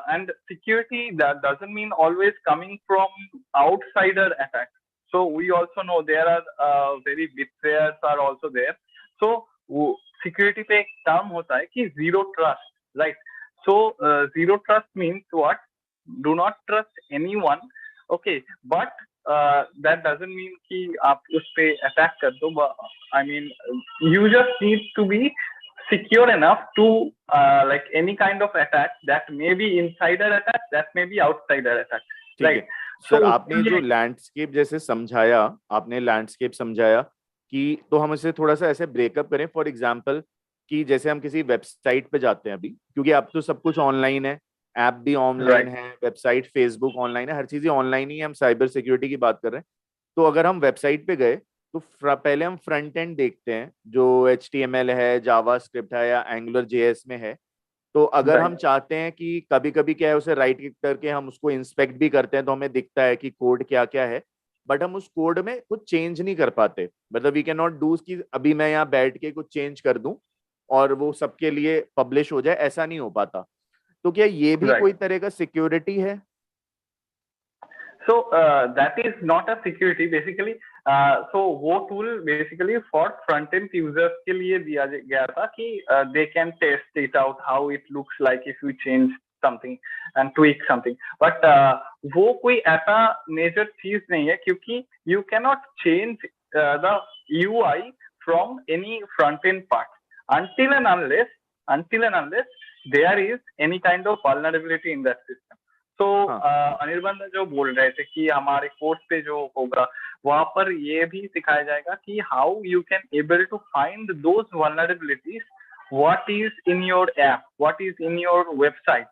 And security doesn't mean always coming from outsider attack. So we also know there are very betrayers are also there. So वो सिक्योरिटी पे एक टर्म होता है कि zero trust, right? So zero trust means what? Do not trust anyone, okay, but that doesn't mean कि आप उस पे अटैक कर दो. I mean you just need to be secure enough to like any kind of attack that may be insider attack, that may be outsider attack, right? Sir आपने जो landscape जैसे समझाया, आपने लैंडस्केप समझाया कि तो हम इसे थोड़ा सा ऐसे ब्रेकअप करें. फॉर एग्जांपल कि जैसे हम किसी वेबसाइट पे जाते हैं अभी, क्योंकि अब तो सब कुछ ऑनलाइन है, ऐप भी ऑनलाइन है, वेबसाइट फेसबुक ऑनलाइन है, हर चीजें ऑनलाइन ही है. हम साइबर सिक्योरिटी की बात कर रहे हैं. तो अगर हम वेबसाइट पे गए तो पहले हम फ्रंट एंड देखते हैं जो HTML है, जावास्क्रिप्ट है या AngularJS में है. तो अगर हम चाहते हैं कि कभी कभी क्या है, उसे राइट क्लिक करके हम उसको इंस्पेक्ट भी करते हैं तो हमें दिखता है कि कोड क्या क्या है, बट हम उस कोड में कुछ चेंज नहीं कर पाते. मतलब वी कैन नॉट डू कि अभी मैं यहाँ बैठ के कुछ चेंज कर दूं और वो सबके लिए पब्लिश हो जाए, ऐसा नहीं हो पाता. तो क्या ये भी कोई तरह का सिक्योरिटी है? So that is not a security basically. So वो tool basically for front end users के लिए दिया गया था कि they can test it out how it looks like if you change something and tweak something. But वो कोई ऐसा major चीज नहीं है क्योंकि you cannot change the UI from any front end part until and unless there is any kind of vulnerability in that system. So Anirban जो बोल रहे थे कि हमारे कोर्स पे जो होगा वहां पर ये भी सिखाया जाएगा कि how you can able to find those vulnerabilities, what is in your app, what is in your website.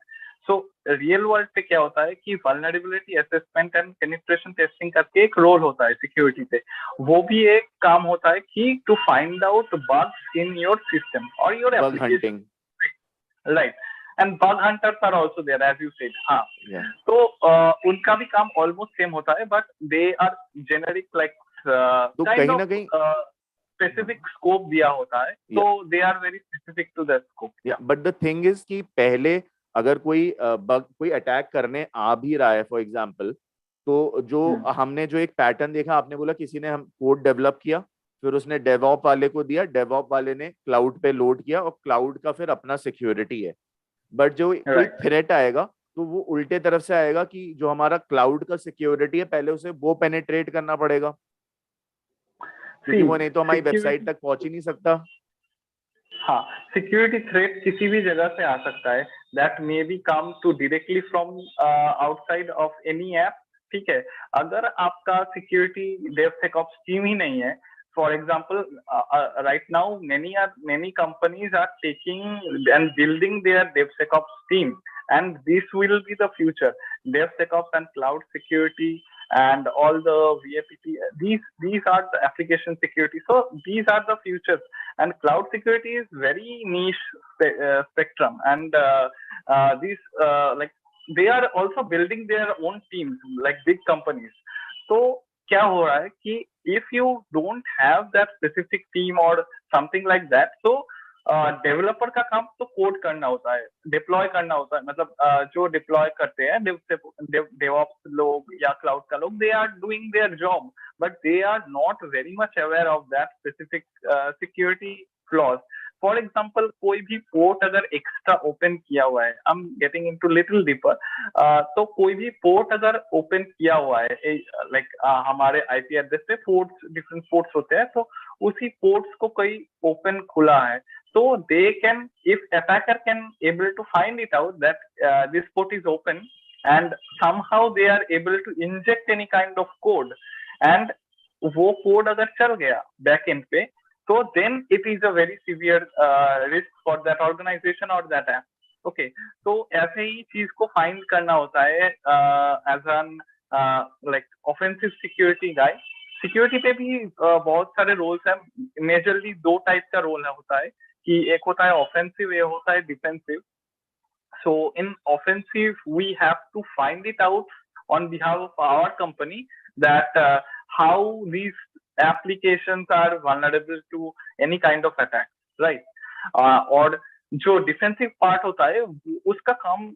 So real world पे क्या होता है कि vulnerability assessment and penetration testing करके एक रोल होता है सिक्योरिटी पे, वो भी एक काम होता है कि to find out bugs in your system or your bug application. hunting, right, and bug hunters are also there as you said. हाँ, yeah. तो उनका भी काम almost same होता है, but they are generic like तो kind कहीं of ना कहीं specific scope दिया होता है, so they are very specific to that scope. Yeah, but the thing is कि पहले अगर कोई कोई अटैक करने आ भी रहा है फॉर एग्जांपल, तो जो हमने जो एक पैटर्न देखा, आपने बोला किसी ने हम कोड डेवलप किया, फिर उसने डेवऑप वाले को दिया, डेवऑप वाले ने क्लाउड पे लोड किया और क्लाउड का फिर अपना सिक्योरिटी है। बट जो कोई थ्रेट आएगा तो वो उल्टे तरफ से आएगा कि जो हमारा क्लाउड का सिक्योरिटी है पहले उसे वो पेनिट्रेट करना पड़ेगा, क्योंकि वो नहीं तो हमारी वेबसाइट तक पहुंच ही नहीं सकता। हाँ, सिक्योरिटी थ्रेट किसी भी जगह से आ सकता है, that may be come to directly from outside of any app. ठीक है, अगर आपका सिक्योरिटी डेवसेकऑप्स टीम ही नहीं है, for example, right now many companies are taking and building their DevSecOps team, and this will be the future. DevSecOps and cloud security and all the VAPT, these are the application security. So these are the futures, and cloud security is very niche spectrum, and these like they are also building their own teams like big companies. So क्या हो रहा है कि if you don't have that specific team or something like that, so developer का काम तो code करना होता है, डिप्लॉय करना होता है, मतलब जो डिप्लॉय करते हैं डेवऑप्स लोग या क्लाउड का लोग, they are doing their job, but they are not very much aware of that specific security flaws. For example, कोई भी पोर्ट अगर एक्स्ट्रा ओपन किया हुआ है, I am getting into little deeper, तो कोई भी पोर्ट अगर ओपन किया हुआ है, लाइक हमारे आईपी एड्रेस पे डिफरेंट पोर्ट्स होते हैं, तो उसी पोर्ट्स को कोई ओपन खुला है, so they can, if attacker can able to find it out that this port is open, and somehow they are able to inject any kind of code, and वो code अगर चल गया back end पे, so then it is a very severe risk for that organization or that app. Okay, तो ऐसे ही चीज को find करना होता है as an like offensive security guy. Security पे भी बहुत सारे रोल्स हैं, मेजरली दो टाइप का रोल होता है, कि एक होता है ऑफेंसिव, एक होता है defensive. So in offensive we have to find it out on behalf of our company that how these applications are vulnerable to any kind of attack, right. और जो डिफेंसिव पार्ट होता है उसका काम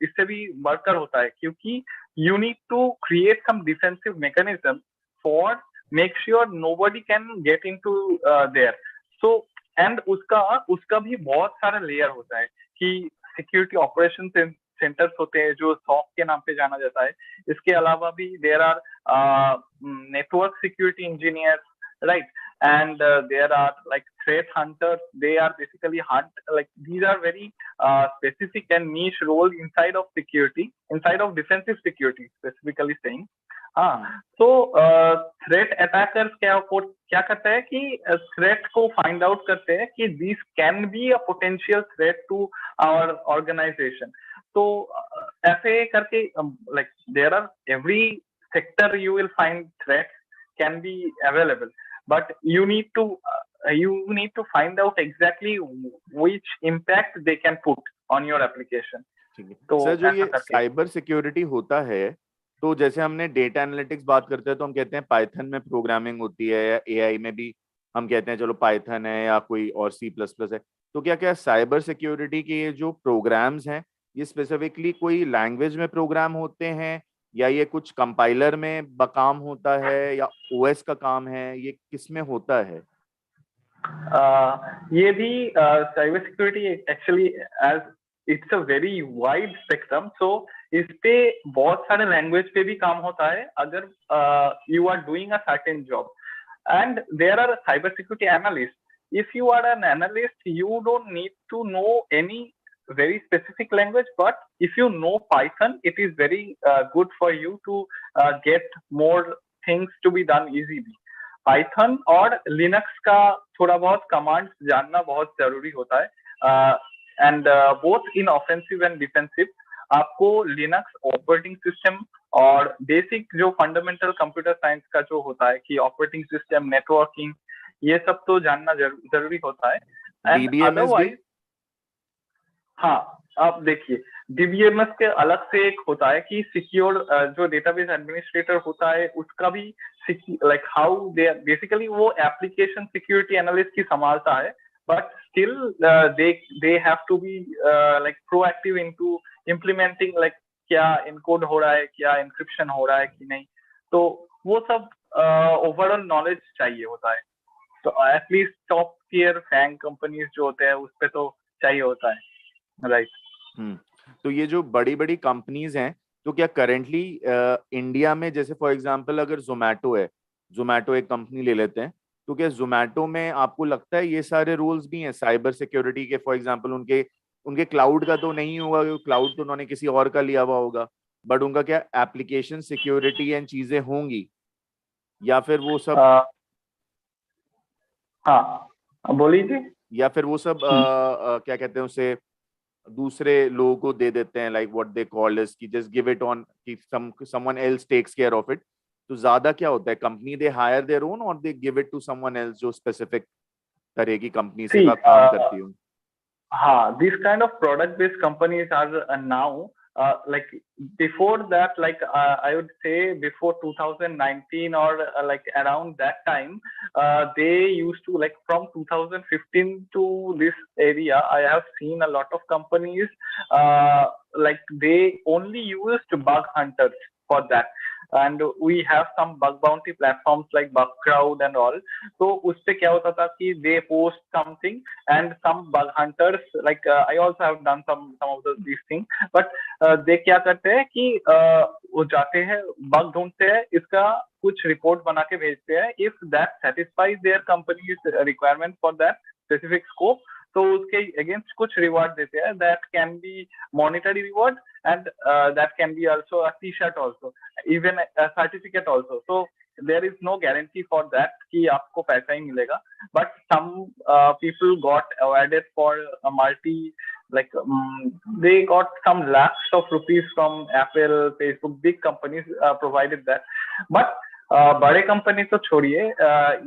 इससे भी बढ़कर होता है, क्योंकि you need to create some defensive mechanism for make sure nobody can get into there. So and उसका भी बहुत सारा लेयर होता है कि सिक्योरिटी ऑपरेशन सेंटर्स होते हैं जो सॉक के नाम पे जाना जाता है. इसके अलावा भी there are network security engineers, right, and there are like threat hunters. They are basically like these are very specific and niche role inside of security, inside of defensive security specifically saying. हाँ, तो threat attackers क्या करते हैं कि threat को find out करते हैं कि this can be a potential threat to our organisation. तो ऐसे करके like there are every sector you will find threat can be available, but you need to find out exactly which impact they can put on your application. तो sir जो ये cyber security होता है, तो जैसे हमने डेटा एनालिटिक्स बात करते हैं तो हम कहते हैं पाइथन में प्रोग्रामिंग होती है, या एआई में भी हम कहते हैं चलो पाइथन है या कोई और C++ है. तो क्या साइबर सिक्योरिटी के ये जो प्रोग्राम्स हैं ये स्पेसिफिकली कोई लैंग्वेज में प्रोग्राम होते हैं, या ये कुछ कंपाइलर में काम होता है, या ओएस का काम है, ये किस में होता है? ये भी cyber security actually as it's a very wide spectrum. So इस पे बहुत सारे लैंग्वेज पे भी काम होता है अगर you are doing a certain job. And there are cyber security analyst. If you are an analyst, you don't need to know any very specific language, but if you know Python, it is very good for you to get more things to be done easily. Python और Linux का थोड़ा बहुत commands जानना बहुत जरूरी होता है, and both in offensive and defensive. आपको लिनक्स ऑपरेटिंग सिस्टम और बेसिक जो फंडामेंटल कंप्यूटर साइंस का जो होता है कि ऑपरेटिंग सिस्टम, नेटवर्किंग, ये सब तो जानना जरूरी होता है। एंड अदरवाइज हाँ, आप देखिए डीबीएमएस के अलग से एक होता है कि सिक्योर जो डेटाबेस एडमिनिस्ट्रेटर होता है उसका भी लाइक हाउ दे बेसिकली वो एप्लीकेशन सिक्योरिटी एनालिस्ट की संभालता है, but still they have to be like proactive into implementing, like क्या इनकोड हो रहा है, क्या इंक्रिप्शन हो रहा है कि नहीं, तो वो सब ओवरऑल नॉलेज चाहिए होता है। तो at least top tier FAANG companies जो होते हैं उस पे तो चाहिए होता है, राइट। तो ये जो बड़ी बड़ी कंपनीज हैं, तो क्या करेंटली इंडिया में जैसे फॉर एग्जांपल अगर जोमेटो एक कंपनी ले लेते हैं, तो क्या जोमेटो में आपको लगता है ये सारे रूल्स भी हैं साइबर सिक्योरिटी के? फॉर एग्जांपल उनके क्लाउड का तो नहीं होगा, क्लाउड तो उन्होंने किसी और का लिया हुआ होगा, बट उनका क्या एप्लीकेशन सिक्योरिटी एंड चीजें होंगी, या फिर वो सब हाँ बोलिए, या फिर वो सब क्या कहते हैं उसे दूसरे लोगों को दे देते हैं, like what they call is कि जस्ट गिव इट ऑन कि someone else takes care of it? तो ज्यादा क्या होता है, company they hire their own और they give it to someone else जो स्पेसिफिक तरह की कंपनी से काम करती हो? हाँ, these kind of product based companies are now like before that, like I would say before 2019 or like around that time, they used to, like from 2015 to this area, I have seen a lot of companies like they only used bug hunters for that, and we have some bug bounty platforms like Bugcrowd and all. तो उससे क्या होता था कि they post something and some bug hunters, like I also have done some of these things, but they क्या करते हैं कि वो जाते हैं, बग ढूंढते हैं, इसका कुछ रिपोर्ट बना के भेजते हैं, if that satisfies their company's requirement for that specific scope, तो उसके अगेंस्ट कुछ रिवॉर्ड देते हैं, that can be monetary reward and that can be also a T-shirt also, even a certificate also. So there is no guarantee for that कि आपको पैसा ही मिलेगा, but some people got awarded for a multi, like they got some lakhs of rupees from Apple, Facebook, big companies provided that, but बड़े company तो छोड़िए,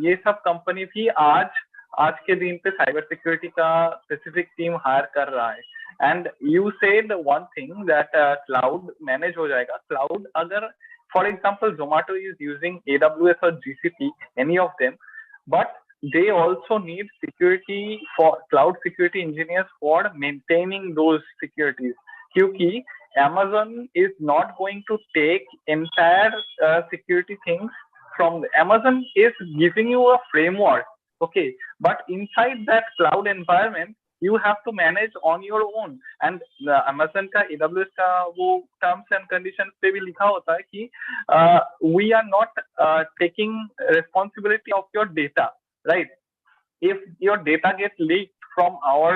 ये सब कंपनी भी आज के दिन पे साइबर सिक्योरिटी का स्पेसिफिक टीम हायर कर रहा है। And you said one thing that cloud manage हो जाएगा। क्लाउड अगर for example Zomato is using AWS और GCP, any of them, but they also need security for cloud security engineers for maintaining those securities, क्योंकि Amazon is not going to take entire security things from Amazon is giving you a framework, okay, but inside that cloud environment you have to manage on your own, and Amazon का AWS का वो terms and conditions पे भी लिखा होता है कि we are not taking responsibility of your data, right? If your data gets leaked from our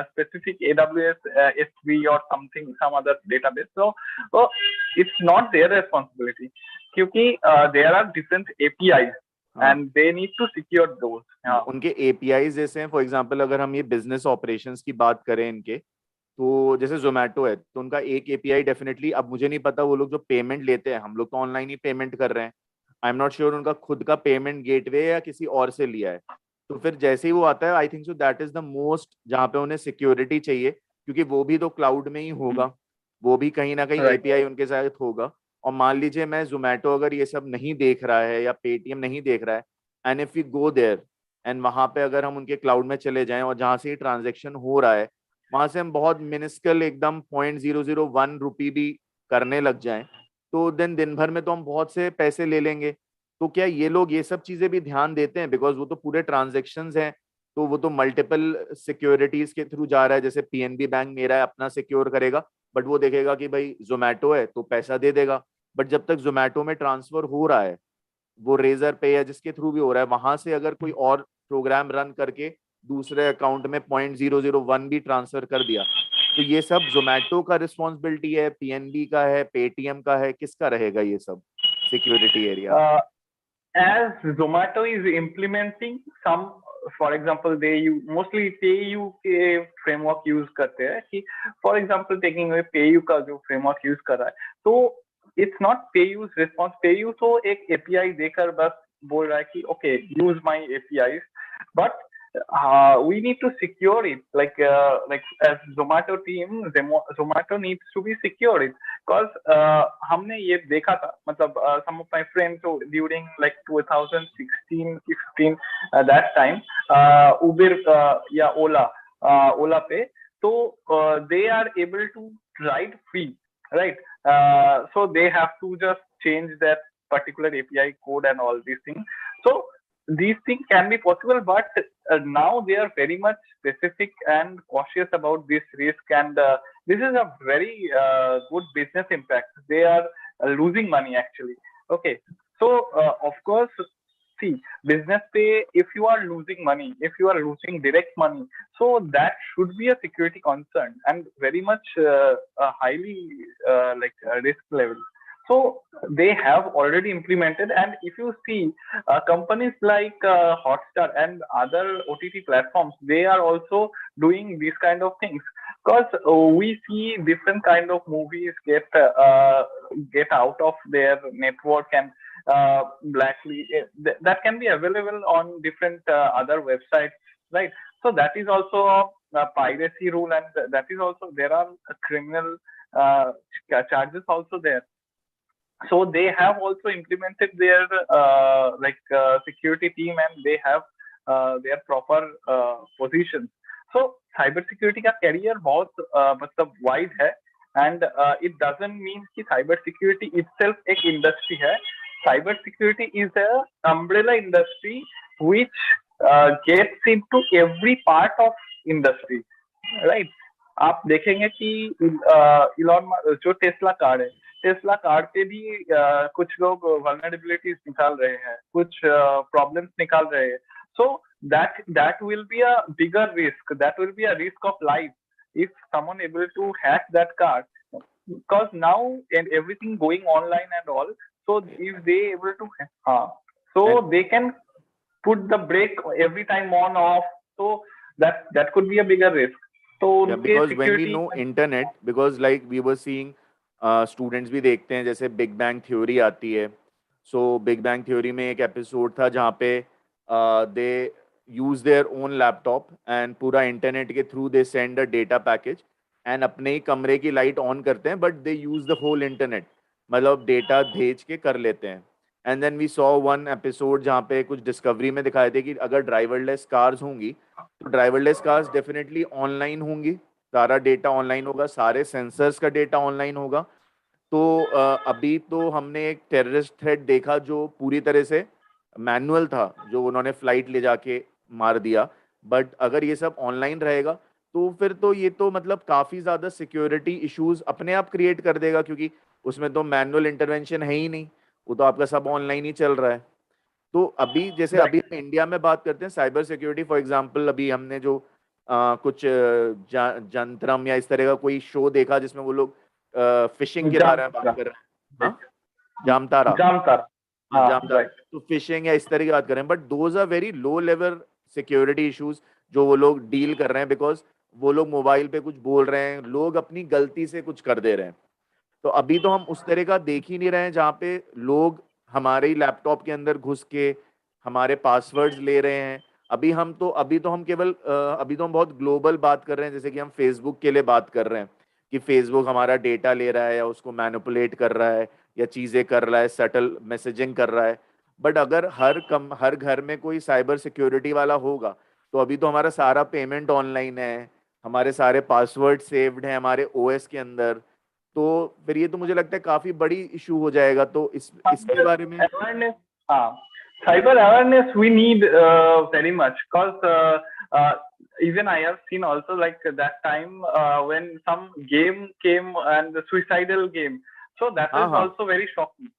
specific AWS S3 or some other database, so it's not their responsibility, क्योंकि there are different APIs and they need to secure those. उनके APIs जैसे हैं, for example अगर हम ये business operations की बात करें इनके, तो जैसे जोमेटो है तो उनका एक API डेफिनेटली, अब मुझे नहीं पता वो लोग जो पेमेंट लेते हैं, हम लोग तो ऑनलाइन ही पेमेंट कर रहे हैं, आई एम नॉट श्योर उनका खुद का पेमेंट गेटवे या किसी और से लिया है। तो फिर जैसे ही वो आता है, I think so that is the most जहाँ पे उन्हें सिक्योरिटी चाहिए, क्योंकि वो भी तो क्लाउड में ही होगा, वो भी कहीं ना कहीं API उनके साथ होगा। और मान लीजिए मैं जोमेटो अगर ये सब नहीं देख रहा है या पेटीएम नहीं देख रहा है, and if we go there and वहां पे अगर हम उनके क्लाउड में चले जाएं और जहां से ही ट्रांजेक्शन हो रहा है वहां से हम बहुत मिनिस्कल एकदम 0.001 रुपी भी करने लग जाएं, तो दिन भर में तो हम बहुत से पैसे ले लेंगे। तो क्या ये लोग ये सब चीजें भी ध्यान देते हैं? बिकॉज वो तो पूरे ट्रांजेक्शन्स हैं, तो वो तो मल्टीपल सिक्योरिटीज के थ्रू जा रहा है। जैसे PNB बैंक मेरा अपना सिक्योर करेगा, बट वो देखेगा कि भाई जोमेटो है तो पैसा दे देगा, बट जब तक जोमेटो में ट्रांसफर हो रहा है, वो रेजर पे या जिसके थ्रू भी हो रहा है, वहां से अगर कोई और प्रोग्राम रन करके दूसरे अकाउंट में 0.001 भी ट्रांसफर कर दिया, तो ये सब जोमेटो का रिस्पॉन्सिबिलिटी है, पीएनबी का है, पेटीएम का है, किसका रहेगा ये सब security area? As Zomato is implementing some, for example, they mostly PayU के framework use करते हैं कि, for example, taking away PayU का जो framework use कर रहा है, तो it's not PayU's response. PayU तो एक API देकर बस बोल रहा है कि okay, use my APIs, but we need to secure it. Like as Zomato team, Zomato needs to be secure it, because हमने ये देखा था, मतलब some of my friends during like 2016-15 that time, Uber या Ola पे, तो they are able to ride free, right? So they have to just change that particular API code and all these things. So these things can be possible, but now they are very much specific and cautious about this risk, and this is a very good business impact. They are losing money actually. Okay, so of course, see, business pay, if you are losing money, if you are losing direct money, so that should be a security concern and very much a highly risk level. So they have already implemented, and if you see companies like Hotstar and other OTT platforms, they are also doing these kind of things, because we see different kind of movies get out of their network and blackly that can be available on different other websites, right? So that is also a piracy rule, and that is also, there are criminal charges also there. So they have also implemented their security team, and they have their proper positions. So cybersecurity का career बहुत मतलब wide है, and it doesn't mean कि cybersecurity itself एक industry है. Cybersecurity is a umbrella industry which gets into every part of industry, right? आप देखेंगे कि इलॉन जो टेस्ला कार है, टेस्ला कार पे भी कुछ लोग vulnerabilities निकाल रहे हैं, कुछ problems निकाल रहे हैं. So that will be a bigger risk. That will be a risk of life if someone able to hack that car, because now and everything going online and all. So if they able to, so they can put the brake every time on off. So that could be a bigger risk. So yeah, because when we know internet, because like we were seeing students भी देखते हैं, जैसे big bang theory आती है. So big bang theory में एक episode था जहाँ पे they use their own laptop and पूरा इंटरनेट के through they send a data package, and अपने ही कमरे की लाइट ऑन करते हैं, but they use the whole internet, मतलब डेटा भेज के कर लेते हैं. And then we saw one episode जहाँ पे कुछ डिस्कवरी में दिखाए थे कि अगर ड्राइवरलेस कार्स होंगी तो ड्राइवरलेस कार्स डेफिनेटली ऑनलाइन होंगी, सारा डेटा ऑनलाइन होगा, सारे सेंसर्स का डेटा ऑनलाइन होगा. तो अभी तो हमने एक टेररिस्ट थ्रेट देखा जो पूरी तरह से मैनुअल था, जो उन्होंने फ्लाइट ले जाके मार दिया. बट अगर ये सब ऑनलाइन रहेगा तो फिर तो ये तो मतलब काफ़ी ज़्यादा सिक्योरिटी इश्यूज अपने आप क्रिएट कर देगा, क्योंकि उसमें तो मैनुअल इंटरवेंशन है ही नहीं, वो तो आपका सब ऑनलाइन ही चल रहा है. तो अभी जैसे अभी हम इंडिया में बात करते हैं साइबर सिक्योरिटी, फॉर एग्जांपल अभी हमने जो कुछ जंत्रम या इस तरह का कोई शो देखा जिसमें वो लोग फिशिंग के बारे में बात कर रहे हैं. जामतारा. तो फिशिंग या इस तरह की बात कर रहे हैं, but those are very low level security issues जो वो लोग डील कर रहे हैं, बिकॉज वो लोग मोबाइल पे कुछ बोल रहे हैं, लोग अपनी गलती से कुछ कर दे रहे हैं. तो अभी तो हम उस तरह का देख ही नहीं रहे हैं जहाँ पे लोग हमारे ही लैपटॉप के अंदर घुस के हमारे पासवर्ड्स ले रहे हैं. अभी तो हम केवल अभी तो हम बहुत ग्लोबल बात कर रहे हैं, जैसे कि हम फेसबुक के लिए बात कर रहे हैं कि फेसबुक हमारा डेटा ले रहा है या उसको मैनिपुलेट कर रहा है या चीज़ें कर रहा है, सटल मैसेजिंग कर रहा है. बट अगर हर घर में कोई साइबर सिक्योरिटी वाला होगा तो अभी तो हमारा सारा पेमेंट ऑनलाइन है, हमारे सारे पासवर्ड सेव्ड हैं हमारे ओएस के अंदर. तो फिर ये तो मुझे लगता है काफी बड़ी इशू हो जाएगा. तो इसके बारे में cyber awareness we need very much, because even I have seen also like that time when some game came and the suicidal game, so that is also very shocking.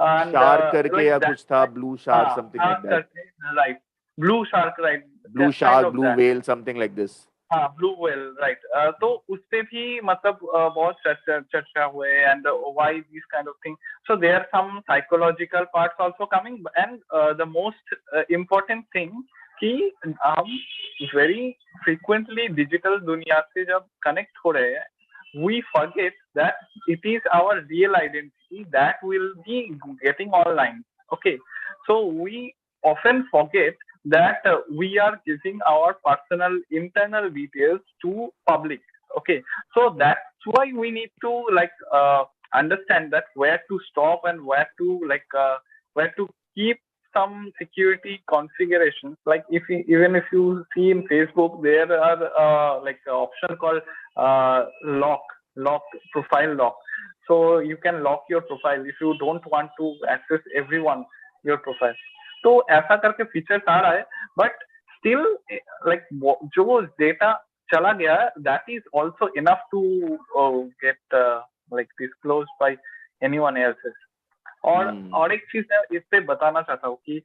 And shark करके like या कुछ था, blue shark something like that, right, blue shark, right, blue shark, blue whale, something like this. हाँ blue whale right. तो उसपे भी मतलब बहुत चर्चा हुए and why this kind of thing. So there are some psychological parts also coming and the most important thing कि हम वेरी फ्रीक्वेंटली डिजिटल दुनिया से जब कनेक्ट हो रहे हैं we forget that it is our real identity that will be getting online. Okay, so we often forget that we are giving our personal internal details to public. Okay, so that's why we need to like understand that where to stop and where to keep some security configurations. Like even if you see in Facebook there are like an option called lock profile lock, so you can lock your profile if you don't want to access everyone your profile. तो ऐसा करके features आ रहा है but still like जो data चला गया that is also enough to get like disclose by anyone else. और एक चीज मैं इस पे बताना चाहता हूँ कि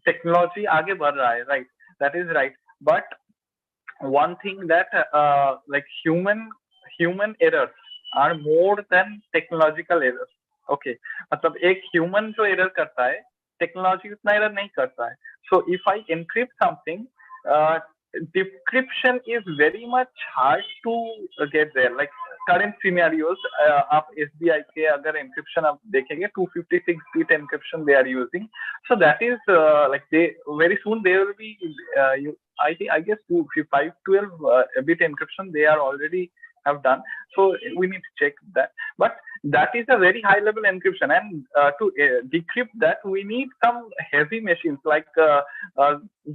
टेक्नोलॉजी आगे बढ़ रहा है right, that is right, but one thing that like human errors are more than technological errors. Okay, मतलब एक human जो error करता है टेक्नोलॉजी उतना error नहीं करता है. So if I encrypt something, decryption is very much hard to get there. Like current scenarios, आप SBI के अगर encryption आप देखेंगे 256-bit encryption they are using. So that is like they very soon they will be I guess 512 bit encryption they are already have done. So we need to check that. But that is a very high level encryption, and to decrypt that we need some heavy machines like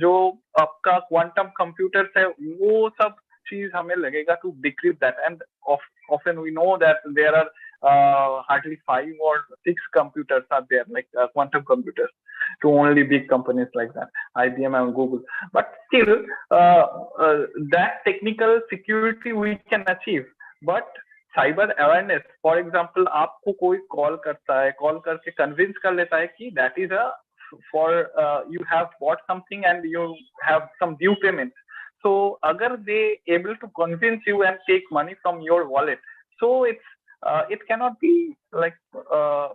जो आपका quantum computers है वो सब चीज हमें लगेगा to decrypt that. And often we know that there are hardly 5 or 6 computers are there, like quantum computers, to only big companies like that, IBM and Google. But still, that technical security we can achieve. But cyber awareness, for example आपको कोई call करता है, call करके convince कर लेता है कि that is a for you have bought something and you have some due payment. So अगर they able to convince you and take money from your wallet, so it cannot be like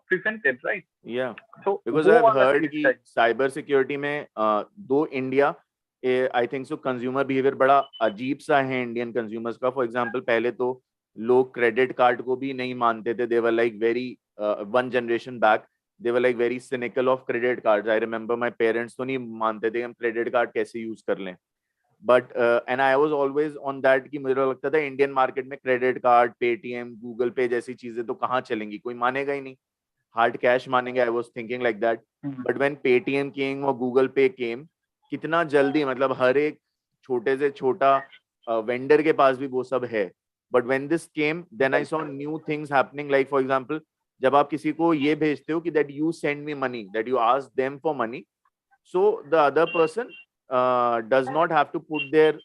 prevented, right? Yeah, so because I've heard कि cyber security में दो India I think so consumer behaviour बड़ा अजीब सा है Indian consumers का. For example पहले तो लोग क्रेडिट कार्ड को भी नहीं मानते थे. They were like very one generation back they were like very cynical of credit cards. I remember my parents तो नहीं मानते थे हम क्रेडिट कार्ड कैसे यूज कर लें. But and I was always on that कि मुझे लगता था इंडियन मार्केट में क्रेडिट कार्ड, पेटीएम, गूगल पे जैसी चीजें तो कहाँ चलेंगी, कोई मानेगा ही नहीं, हार्ड कैश मानेंगे. I was thinking like that. But when Paytm came और गूगल पे केम, कितना जल्दी, मतलब हर एक छोटे से छोटा वेंडर के पास भी वो सब है. But when this came, then I saw new things happening. Like for example, जब आप किसी को ये भेजते हो कि that you send me money, that you ask them for money, so the other person does not have to put their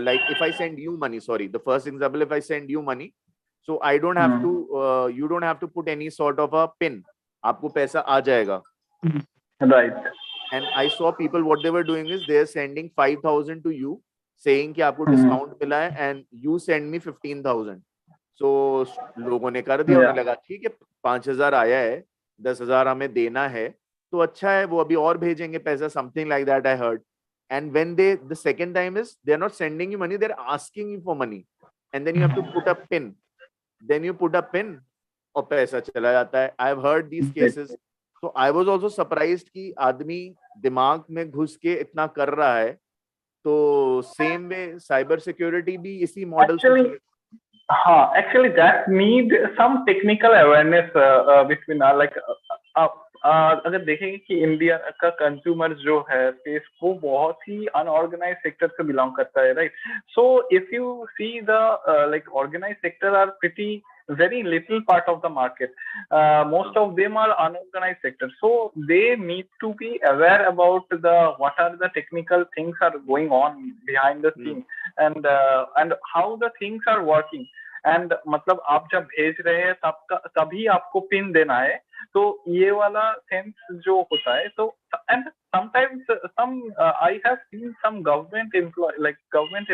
like if I send you money, sorry, the first example, if I send you money, so I don't have to you don't have to put any sort of a pin. आपको पैसा आ जाएगा. Right. And I saw people, what they were doing is they are sending 5,000 to you, saying कि आपको discount मिला है and you send me 15,000. So लोगों ने कर दिया. उन्हें लगा ठीक है 5,000 आया है, 10,000 हमें देना है तो अच्छा है, वो अभी और भेजेंगे पैसा, something like that I heard. And when the second time is they are not sending you money, they are asking you for money, and then you have to put a pin. Then you put a pin और पैसा चला जाता है. I have heard these cases. So I was also surprised कि आदमी दिमाग में घुस के इतना कर रहा है. तो सेम वे साइबर सिक्योरिटी भी इसी मॉडल से. हाँ, actually that need some technical awareness between like अगर देखेंगे कि इंडिया का कंज्यूमर जो है स्पेस वो बहुत ही अनऑर्गेनाइज सेक्टर से बिलोंग करता है, right. So if you see the like organise sector are pretty very little part of the market. Most of them are unorganized sector, so they need to be aware about what are the technical things are going on behind the scene, and how the things are working. And मतलब आप जब भेज रहे हैं तभी आपको pin देना है, तो ये वाला सेंस जो होता है. तो and sometimes I have seen some government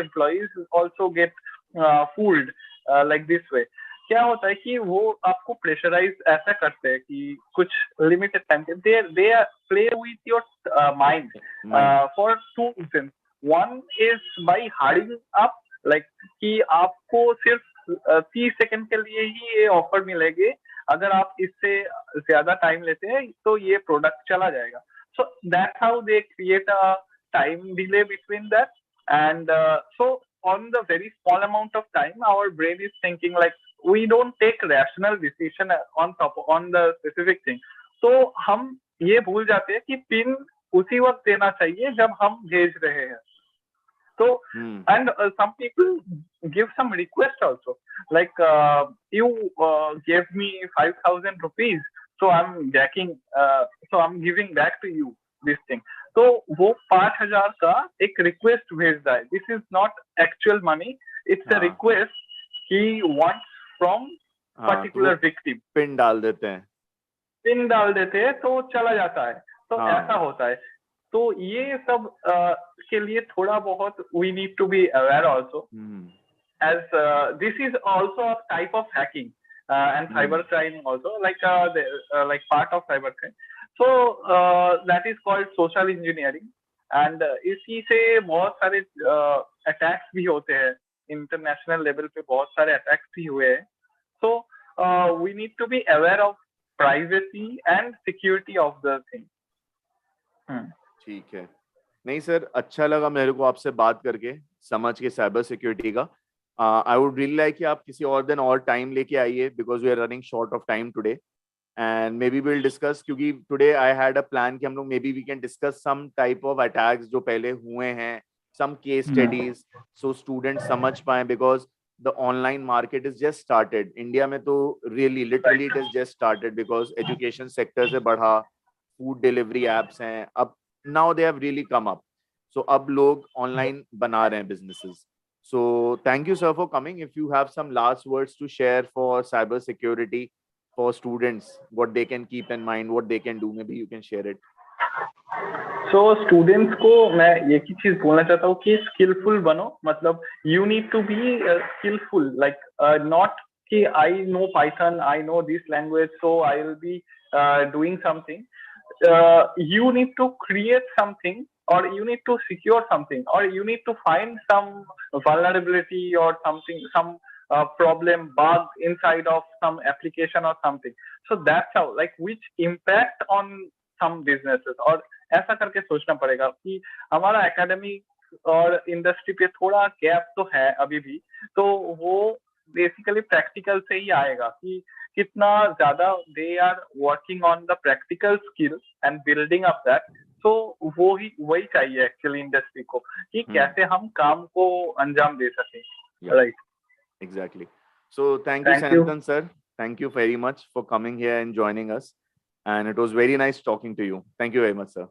employees also get fooled like this way. क्या होता है कि वो आपको प्रेशराइज ऐसा करते हैं कि कुछ लिमिटेड टाइम के they play with your mind for two reasons. One is by hoarding up, like कि आपको सिर्फ 30 सेकंड के लिए ही ये ऑफर मिलेगी, अगर आप इससे ज्यादा टाइम लेते हैं तो ये प्रोडक्ट चला जाएगा. So that's how they create a time delay between that. And so on the very small amount of time, our brain is thinking like we don't take rational decision on the specific thing. So हम ये भूल जाते हैं कि pin उसी वक्त देना चाहिए जब हम भेज रहे हैं. So and some people give some request also, like you gave me 5,000 rupees, so I'm giving back to you this thing. तो वो 5,000 का एक रिक्वेस्ट भेजता है. This is not actual money, it's a request he wants from particular victim. Pin डाल देते हैं तो चला जाता है. तो ऐसा होता है. तो ये सब के लिए थोड़ा बहुत we need to be aware also, as this is also a type of hacking and cybercrime also, like part of cybercrime. So that is called social engineering, and इसी से बहुत सारे attacks भी होते हैं. इंटरनेशनल लेवल पे बहुत सारे अटैक्स भी हुए हैं. So we need to be aware of privacy and security of the thing. ठीक है. नहीं सर, अच्छा लगा मेरे को आपसे बात करके, समझ के साइबर सिक्योरिटी का. आई वुड रियली लाइक कि आप किसी और दिन और टाइम लेके आइए, because we are running short of time today, and maybe will discuss, क्योंकि today I had a plan कि हम लोग maybe we can discuss some type of attacks जो पहले हुए हैं, some case studies, so students समझ पाए, because the online market is just started. India में तो really literally it is just started, because education sector से बढ़ा, फूड डिलीवरी एप्स हैं, अब now they have really come up. So अब लोग online बना रहे हैं businesses. So thank you sir for coming. If you have some last words to share for cyber security for students, what they can keep in mind, what they can do, maybe you can share it. So students को मैं एक ही चीज बोलना चाहता हूँ कि skillful बनो. मतलब you need to be skillful, like not कि I know Python, I know this language, so I will be doing something. You need to create something, or you need to secure something, or you need to find some vulnerability or something, some problem, bug inside of some application or something. So that's how, like, which impact on some businesses. और ऐसा करके सोचना पड़ेगा कि हमारा academic और industry पे थोड़ा गैप तो है अभी भी, तो वो बेसिकली प्रैक्टिकल से ही आएगा कि कितना ज्यादा they are working on the practical skill and building up that. तो वही चाहिए एक्चुअली इंडस्ट्री को, कि कैसे हम काम को अंजाम दे सकें. Right, exactly. So thank you Santan sir, thank you very much for coming here and joining us, and it was very nice talking to you. Thank you very much sir.